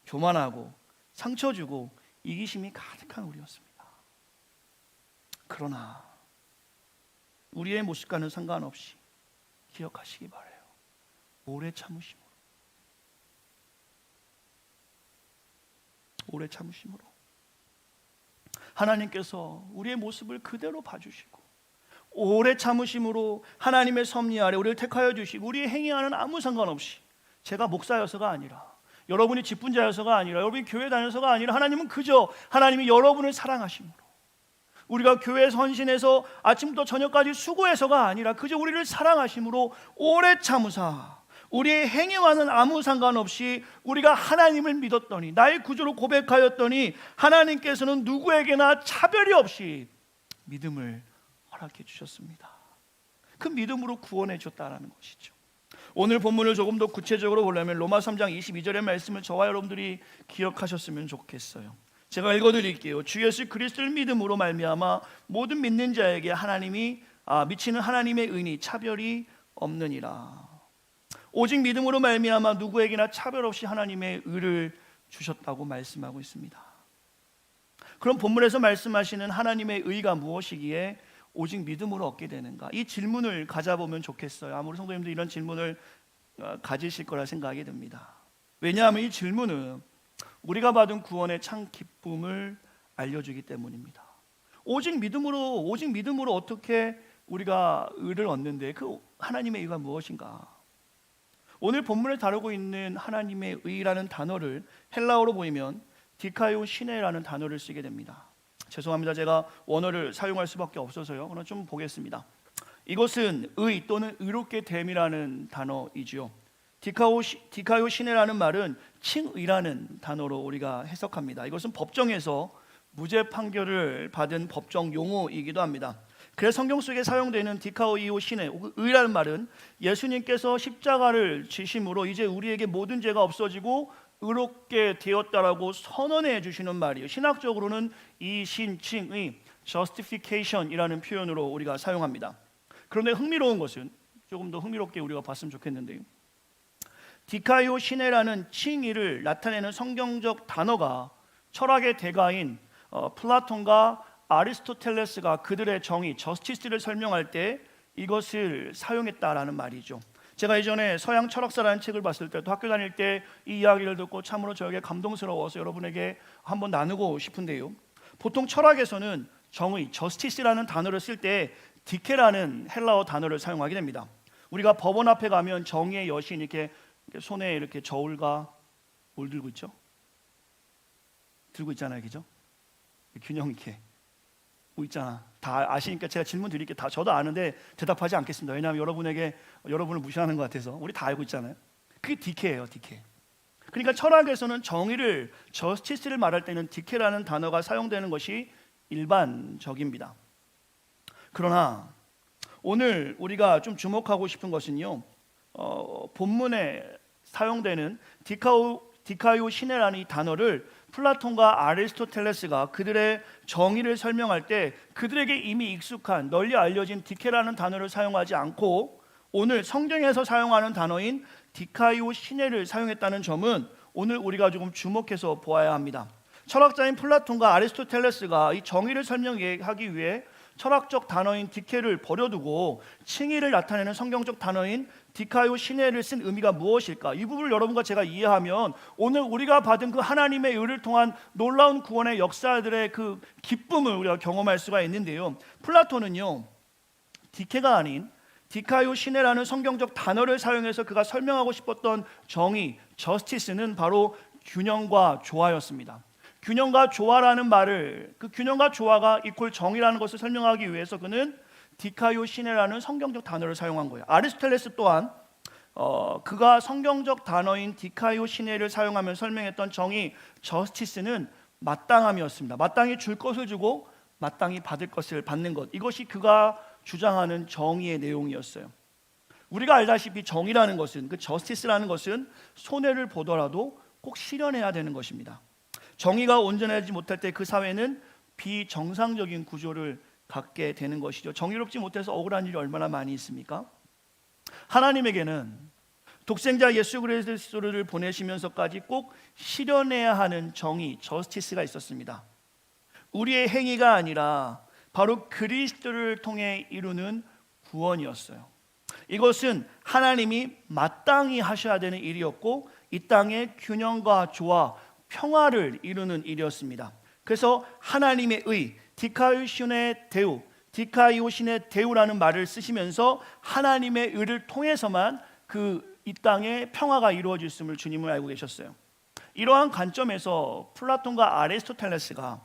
교만하고 상처 주고 이기심이 가득한 우리였습니다. 그러나 우리의 모습과는 상관없이 기억하시기 바라요. 오래 참으심으로. 오래 참으심으로. 하나님께서 우리의 모습을 그대로 봐주시고 오래 참으심으로 하나님의 섭리 아래 우리를 택하여 주시고 우리의 행위와는 아무 상관없이 제가 목사여서가 아니라 여러분이 직분자여서가 아니라 여러분이 교회 다녀서가 아니라 하나님은 그저 하나님이 여러분을 사랑하심으로 우리가 교회에 헌신해서 아침부터 저녁까지 수고해서가 아니라 그저 우리를 사랑하심으로 오래 참으사 우리의 행위와는 아무 상관없이 우리가 하나님을 믿었더니 나의 구주로 고백하였더니 하나님께서는 누구에게나 차별이 없이 믿음을 허락해 주셨습니다. 그 믿음으로 구원해 줬다라는 것이죠. 오늘 본문을 조금 더 구체적으로 보려면 로마 3장 22절의 말씀을 저와 여러분들이 기억하셨으면 좋겠어요. 제가 읽어드릴게요. 주 예수 그리스도를 믿음으로 말미암아 모든 믿는 자에게 하나님이 미치는 하나님의 은이 차별이 없느니라. 오직 믿음으로 말미암아 누구에게나 차별 없이 하나님의 의를 주셨다고 말씀하고 있습니다. 그럼 본문에서 말씀하시는 하나님의 의가 무엇이기에 오직 믿음으로 얻게 되는가? 이 질문을 가져보면 좋겠어요. 아무리 성도님도 이런 질문을 가지실 거라 생각이 듭니다. 왜냐하면 이 질문은 우리가 받은 구원의 참 기쁨을 알려주기 때문입니다. 오직 믿음으로 어떻게 우리가 의를 얻는데 그 하나님의 의가 무엇인가? 오늘 본문을 다루고 있는 하나님의 의라는 단어를 헬라어로 보이면 디카요 시네라는 단어를 쓰게 됩니다. 죄송합니다. 제가 원어를 사용할 수밖에 없어서요. 그럼 좀 보겠습니다. 이것은 의 또는 의롭게 됨이라는 단어이지요. 디카요 시네라는 말은 칭의라는 단어로 우리가 해석합니다. 이것은 법정에서 무죄 판결을 받은 법정 용어이기도 합니다. 그래서 성경 속에 사용되는 디카오이오 시네, 의라는 말은 예수님께서 십자가를 지심으로 이제 우리에게 모든 죄가 없어지고 의롭게 되었다라고 선언해 주시는 말이에요. 신학적으로는 이신칭의 justification이라는 표현으로 우리가 사용합니다. 그런데 흥미로운 것은 조금 더 흥미롭게 우리가 봤으면 좋겠는데요. 디카요 시네라는 칭의를 나타내는 성경적 단어가 철학의 대가인 플라톤과 아리스토텔레스가 그들의 정의, 저스티스를 설명할 때 이것을 사용했다라는 말이죠. 제가 이전에 서양 철학사라는 책을 봤을 때도 학교 다닐 때 이 이야기를 듣고 참으로 저에게 감동스러워서 여러분에게 한번 나누고 싶은데요. 보통 철학에서는 정의, 저스티스라는 단어를 쓸 때 디케라는 헬라어 단어를 사용하게 됩니다. 우리가 법원 앞에 가면 정의의 여신 이렇게 손에 이렇게 저울과 뭘 들고 있죠? 들고 있잖아요, 그죠? 균형 있게 뭐 있잖아. 다 아시니까 제가 질문 드릴게요. 다 저도 아는데 대답하지 않겠습니다. 왜냐하면 여러분을 무시하는 것 같아서. 우리 다 알고 있잖아요. 그게 디케예요, 디케. 그러니까 철학에서는 정의를, 저스티스를 말할 때는 디케라는 단어가 사용되는 것이 일반적입니다. 그러나 오늘 우리가 좀 주목하고 싶은 것은요, 본문에 사용되는 디카요 시네라는 이 단어를 플라톤과 아리스토텔레스가 그들의 정의를 설명할 때 그들에게 이미 익숙한 널리 알려진 디케라는 단어를 사용하지 않고 오늘 성경에서 사용하는 단어인 디카요 시네를 사용했다는 점은 오늘 우리가 조금 주목해서 보아야 합니다. 철학자인 플라톤과 아리스토텔레스가 이 정의를 설명하기 위해 철학적 단어인 디케를 버려두고 칭의를 나타내는 성경적 단어인 디카요 시네를 쓴 의미가 무엇일까? 이 부분을 여러분과 제가 이해하면 오늘 우리가 받은 그 하나님의 의를 통한 놀라운 구원의 역사들의 그 기쁨을 우리가 경험할 수가 있는데요. 플라톤은요, 디케가 아닌 디카요 시네라는 성경적 단어를 사용해서 그가 설명하고 싶었던 정의, 저스티스는 바로 균형과 조화였습니다. 균형과 조화라는 말을, 그 균형과 조화가 이퀄 정의라는 것을 설명하기 위해서 그는 디카요 시네라는 성경적 단어를 사용한 거예요. 아리스토텔레스 또한 그가 성경적 단어인 디카요 시네를 사용하며 설명했던 정의, 저스티스는 마땅함이었습니다. 마땅히 줄 것을 주고 마땅히 받을 것을 받는 것, 이것이 그가 주장하는 정의의 내용이었어요. 우리가 알다시피 정의라는 것은, 그 저스티스라는 것은 손해를 보더라도 꼭 실현해야 되는 것입니다. 정의가 온전하지 못할 때 그 사회는 비정상적인 구조를 갖게 되는 것이죠. 정의롭지 못해서 억울한 일이 얼마나 많이 있습니까? 하나님에게는 독생자 예수 그리스도를 보내시면서까지 꼭 실현해야 하는 정의, 저스티스가 있었습니다. 우리의 행위가 아니라 바로 그리스도를 통해 이루는 구원이었어요. 이것은 하나님이 마땅히 하셔야 되는 일이었고 이 땅의 균형과 조화, 평화를 이루는 일이었습니다. 그래서 하나님의 의, 디카이오신의 대우, 디카이오신의 대우라는 말을 쓰시면서 하나님의 의를 통해서만 이 땅에 평화가 이루어질 것을 주님을 알고 계셨어요. 이러한 관점에서 플라톤과 아리스토텔레스가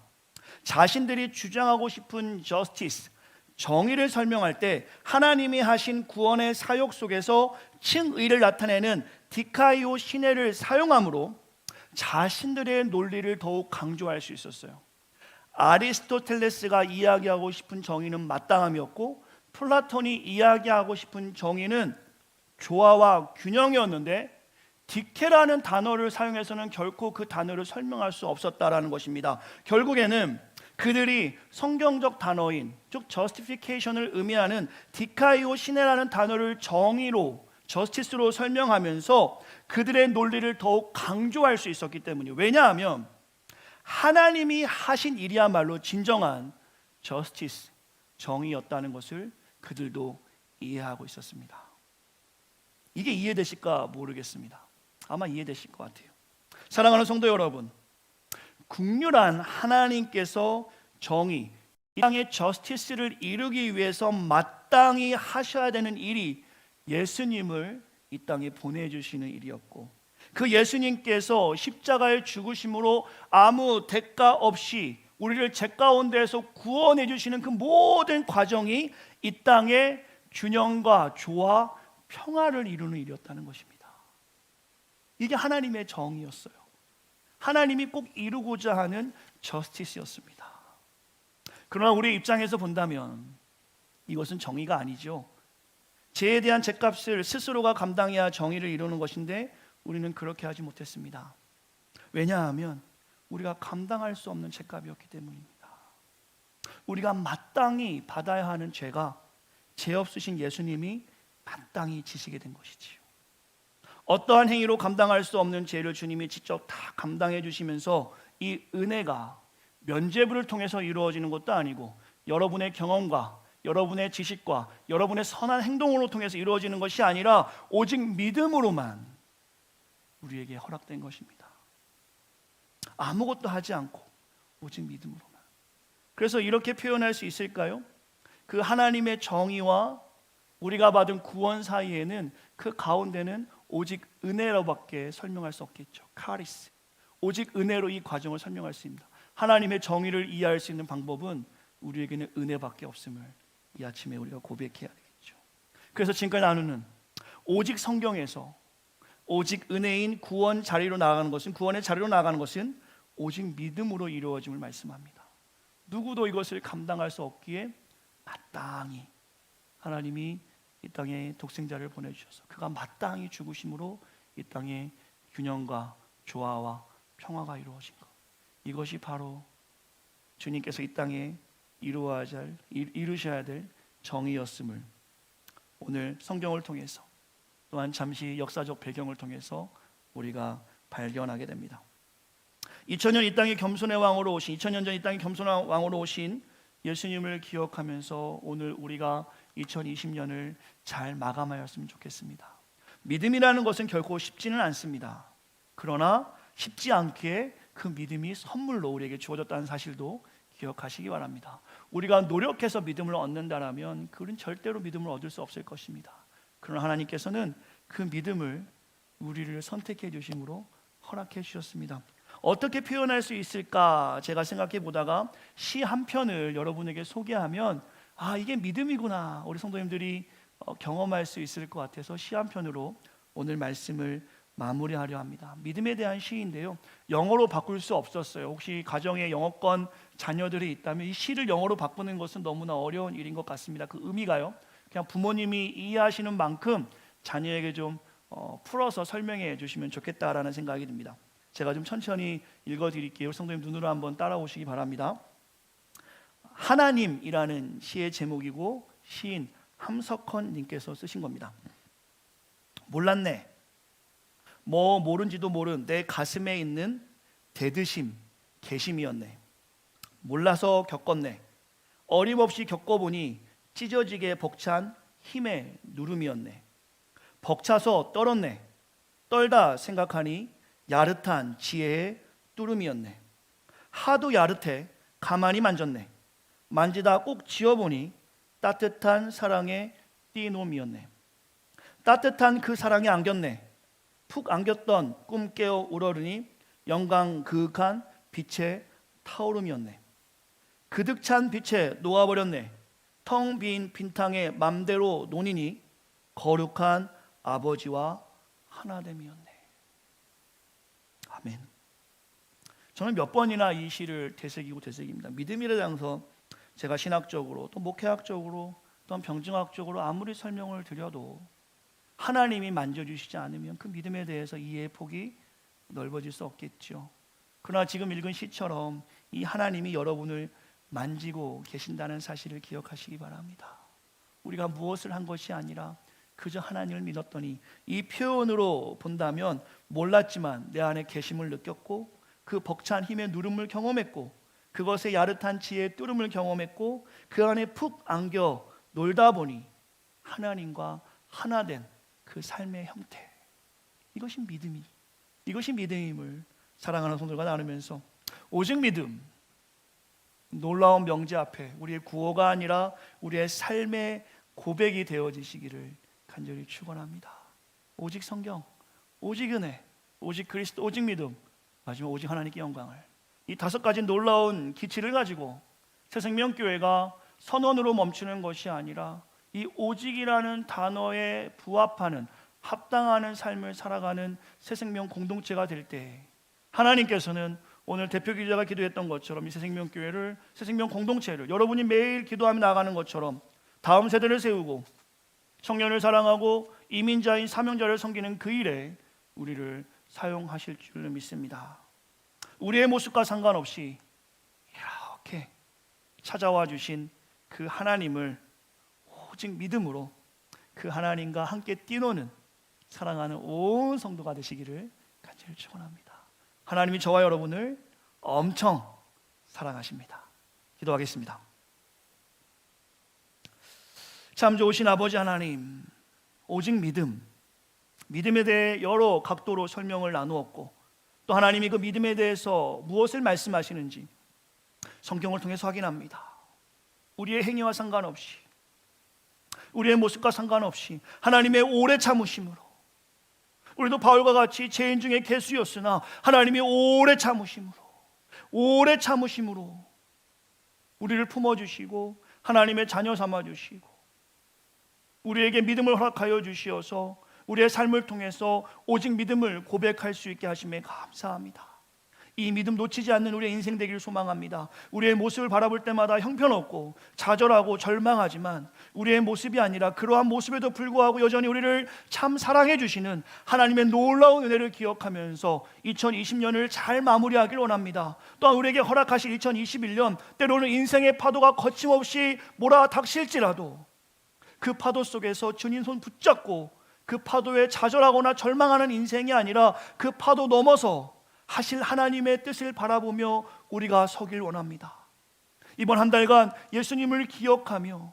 자신들이 주장하고 싶은 저스티스, 정의를 설명할 때 하나님이 하신 구원의 사역 속에서 칭의를 나타내는 디카이오 시네를 사용함으로 자신들의 논리를 더욱 강조할 수 있었어요. 아리스토텔레스가 이야기하고 싶은 정의는 마땅함이었고 플라톤이 이야기하고 싶은 정의는 조화와 균형이었는데 디케라는 단어를 사용해서는 결코 그 단어를 설명할 수 없었다라는 것입니다. 결국에는 그들이 성경적 단어인 즉 justification을 의미하는 디카이오 시네라는 단어를 정의로 저스티스로 설명하면서 그들의 논리를 더욱 강조할 수 있었기 때문이에요. 왜냐하면 하나님이 하신 일이야말로 진정한 저스티스, 정의였다는 것을 그들도 이해하고 있었습니다. 이게 이해되실까 모르겠습니다. 아마 이해되실 것 같아요. 사랑하는 성도 여러분, 국률한 하나님께서 정의, 이 땅의 저스티스를 이루기 위해서 마땅히 하셔야 되는 일이 예수님을 이 땅에 보내주시는 일이었고 그 예수님께서 십자가의 죽으심으로 아무 대가 없이 우리를 죄 가운데에서 구원해 주시는 그 모든 과정이 이 땅의 균형과 조화, 평화를 이루는 일이었다는 것입니다. 이게 하나님의 정의였어요. 하나님이 꼭 이루고자 하는 저스티스였습니다. 그러나 우리 입장에서 본다면 이것은 정의가 아니죠. 죄에 대한 죄값을 스스로가 감당해야 정의를 이루는 것인데 우리는 그렇게 하지 못했습니다. 왜냐하면 우리가 감당할 수 없는 죄값이었기 때문입니다. 우리가 마땅히 받아야 하는 죄가 죄 없으신 예수님이 마땅히 지시게 된 것이지요. 어떠한 행위로 감당할 수 없는 죄를 주님이 직접 다 감당해 주시면서 이 은혜가 면죄부를 통해서 이루어지는 것도 아니고 여러분의 경험과 여러분의 지식과 여러분의 선한 행동으로 통해서 이루어지는 것이 아니라 오직 믿음으로만 우리에게 허락된 것입니다. 아무것도 하지 않고 오직 믿음으로만. 그래서 이렇게 표현할 수 있을까요? 그 하나님의 정의와 우리가 받은 구원 사이에는 그 가운데는 오직 은혜로밖에 설명할 수 없겠죠. 카리스. 오직 은혜로 이 과정을 설명할 수 있습니다. 하나님의 정의를 이해할 수 있는 방법은 우리에게는 은혜밖에 없음을 이 아침에 우리가 고백해야 되겠죠. 그래서 지금까지 나누는 오직 성경에서 오직 은혜인 구원 자리로 나아가는 것은 구원의 자리로 나아가는 것은 오직 믿음으로 이루어짐을 말씀합니다. 누구도 이것을 감당할 수 없기에 마땅히 하나님이 이 땅에 독생자를 보내주셔서 그가 마땅히 죽으심으로 이 땅에 균형과 조화와 평화가 이루어진 것, 이것이 바로 주님께서 이 땅에 이루셔야 될 정의였음을 오늘 성경을 통해서 또한 잠시 역사적 배경을 통해서 우리가 발견하게 됩니다. 2000년 이 땅에 겸손의 왕으로 오신 2000년 전 이 땅에 겸손의 왕으로 오신 예수님을 기억하면서 오늘 우리가 2020년을 잘 마감하였으면 좋겠습니다. 믿음이라는 것은 결코 쉽지는 않습니다. 그러나 쉽지 않게 그 믿음이 선물로 우리에게 주어졌다는 사실도 기억하시기 바랍니다. 우리가 노력해서 믿음을 얻는다라면 그는 절대로 믿음을 얻을 수 없을 것입니다. 그러나 하나님께서는 그 믿음을 우리를 선택해 주심으로 허락해 주셨습니다. 어떻게 표현할 수 있을까 제가 생각해 보다가 시 한 편을 여러분에게 소개하면 이게 믿음이구나 우리 성도님들이 경험할 수 있을 것 같아서 시 한 편으로 오늘 말씀을 마무리하려 합니다. 믿음에 대한 시인데요, 영어로 바꿀 수 없었어요. 혹시 가정에 영어권 자녀들이 있다면 이 시를 영어로 바꾸는 것은 너무나 어려운 일인 것 같습니다. 그 의미가요, 그냥 부모님이 이해하시는 만큼 자녀에게 좀 풀어서 설명해 주시면 좋겠다라는 생각이 듭니다. 제가 좀 천천히 읽어드릴게요. 성도님 눈으로 한번 따라오시기 바랍니다. 하나님이라는 시의 제목이고 시인 함석헌 님께서 쓰신 겁니다. 몰랐네. 뭐 모른지도 모른 내 가슴에 있는 대드심, 개심이었네. 몰라서 겪었네. 어림없이 겪어보니 찢어지게 벅찬 힘의 누름이었네. 벅차서 떨었네. 떨다 생각하니 야릇한 지혜의 뚜름이었네. 하도 야릇해 가만히 만졌네. 만지다 꼭 쥐어보니 따뜻한 사랑의 띠놈이었네. 따뜻한 그 사랑에 안겼네. 푹 안겼던 꿈 깨어 우러르니 영광 그윽한 빛의 타오름이었네. 그득 찬 빛에 녹아버렸네. 텅 빈 빈탕에 맘대로 논이니 거룩한 아버지와 하나됨이었네. 아멘. 저는 몇 번이나 이 시를 되새깁니다. 믿음이라 장서 제가 신학적으로 또 목회학적으로 또 병증학적으로 아무리 설명을 드려도 하나님이 만져주시지 않으면 그 믿음에 대해서 이해의 폭이 넓어질 수 없겠죠. 그러나 지금 읽은 시처럼 이 하나님이 여러분을 만지고 계신다는 사실을 기억하시기 바랍니다. 우리가 무엇을 한 것이 아니라 그저 하나님을 믿었더니, 이 표현으로 본다면 몰랐지만 내 안에 계심을 느꼈고 그 벅찬 힘의 누름을 경험했고 그것의 야릇한 지혜의 뚜름을 경험했고 그 안에 푹 안겨 놀다 보니 하나님과 하나 된 그 삶의 형태, 이것이 믿음임을 사랑하는 성도들과 나누면서 오직 믿음, 놀라운 명제 앞에 우리의 구호가 아니라 우리의 삶의 고백이 되어지시기를 간절히 축원합니다. 오직 성경, 오직 은혜, 오직 그리스도, 오직 믿음, 마지막 오직 하나님께 영광을, 이 5가지 놀라운 기치를 가지고 새생명교회가 선언으로 멈추는 것이 아니라 이 오직이라는 단어에 부합하는 합당하는 삶을 살아가는 새생명 공동체가 될 때 하나님께서는 오늘 대표 기자가 기도했던 것처럼 이 새생명교회를, 새생명 공동체를 여러분이 매일 기도하며 나가는 것처럼 다음 세대를 세우고 청년을 사랑하고 이민자인 사명자를 섬기는 그 일에 우리를 사용하실 줄 믿습니다. 우리의 모습과 상관없이 이렇게 찾아와 주신 그 하나님을 오직 믿음으로 그 하나님과 함께 뛰노는 사랑하는 온 성도가 되시기를 간절히 축원합니다. 하나님이 저와 여러분을 엄청 사랑하십니다. 기도하겠습니다. 참 좋으신 아버지 하나님, 오직 믿음에 대해 여러 각도로 설명을 나누었고 또 하나님이 그 믿음에 대해서 무엇을 말씀하시는지 성경을 통해서 확인합니다. 우리의 행위와 상관없이, 우리의 모습과 상관없이 하나님의 오래 참으심으로, 우리도 바울과 같이 죄인 중에 개수였으나 하나님이 오래 참으심으로 우리를 품어주시고 하나님의 자녀 삼아주시고 우리에게 믿음을 허락하여 주시어서 우리의 삶을 통해서 오직 믿음을 고백할 수 있게 하심에 감사합니다. 이 믿음 놓치지 않는 우리의 인생 되기를 소망합니다. 우리의 모습을 바라볼 때마다 형편없고 좌절하고 절망하지만 우리의 모습이 아니라 그러한 모습에도 불구하고 여전히 우리를 참 사랑해 주시는 하나님의 놀라운 은혜를 기억하면서 2020년을 잘 마무리하길 원합니다. 또한 우리에게 허락하실 2021년, 때로는 인생의 파도가 거침없이 몰아닥칠지라도 그 파도 속에서 주님 손 붙잡고 그 파도에 좌절하거나 절망하는 인생이 아니라 그 파도 넘어서 하실 하나님의 뜻을 바라보며 우리가 서길 원합니다. 이번 한 달간 예수님을 기억하며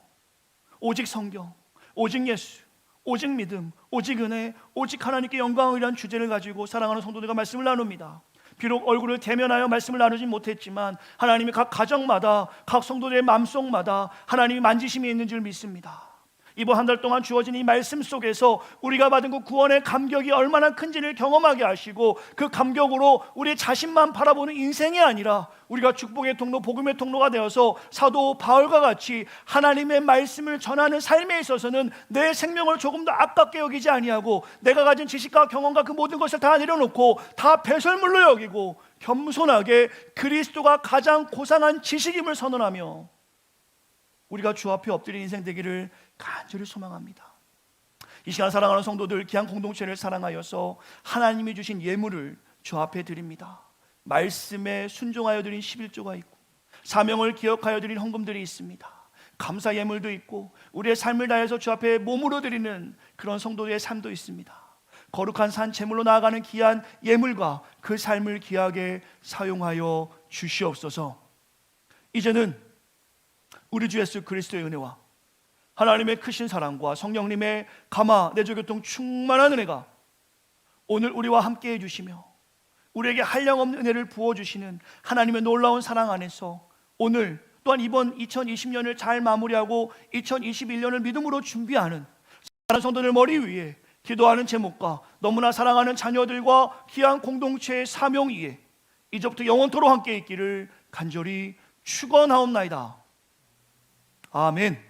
오직 성경, 오직 예수, 오직 믿음, 오직 은혜, 오직 하나님께 영광이라는 주제를 가지고 사랑하는 성도들과 말씀을 나눕니다. 비록 얼굴을 대면하여 말씀을 나누진 못했지만 하나님이 각 가정마다, 각 성도들의 마음속마다 하나님이 만지심이 있는 줄 믿습니다. 이번 한 달 동안 주어진 이 말씀 속에서 우리가 받은 그 구원의 감격이 얼마나 큰지를 경험하게 하시고 그 감격으로 우리 자신만 바라보는 인생이 아니라 우리가 축복의 통로, 복음의 통로가 되어서 사도 바울과 같이 하나님의 말씀을 전하는 삶에 있어서는 내 생명을 조금 더 아깝게 여기지 아니하고 내가 가진 지식과 경험과 그 모든 것을 다 내려놓고 다 배설물로 여기고 겸손하게 그리스도가 가장 고상한 지식임을 선언하며 우리가 주 앞에 엎드린 인생 되기를 간절히 소망합니다. 이 시간 사랑하는 성도들, 귀한 공동체를 사랑하여서 하나님이 주신 예물을 주 앞에 드립니다. 말씀에 순종하여 드린 11조가 있고 사명을 기억하여 드린 헌금들이 있습니다. 감사 예물도 있고 우리의 삶을 다해서 주 앞에 몸으로 드리는 그런 성도들의 삶도 있습니다. 거룩한 산 제물로 나아가는 귀한 예물과 그 삶을 귀하게 사용하여 주시옵소서. 이제는 우리 주 예수 그리스도의 은혜와 하나님의 크신 사랑과 성령님의 감화 내조교통 충만한 은혜가 오늘 우리와 함께 해주시며 우리에게 한량없는 은혜를 부어주시는 하나님의 놀라운 사랑 안에서 오늘 또한 이번 2020년을 잘 마무리하고 2021년을 믿음으로 준비하는 사랑하는 성도들 머리 위에 기도하는 제목과 너무나 사랑하는 자녀들과 귀한 공동체의 사명 위에 이제부터 영원토록 함께 있기를 간절히 축원하옵나이다. 아멘.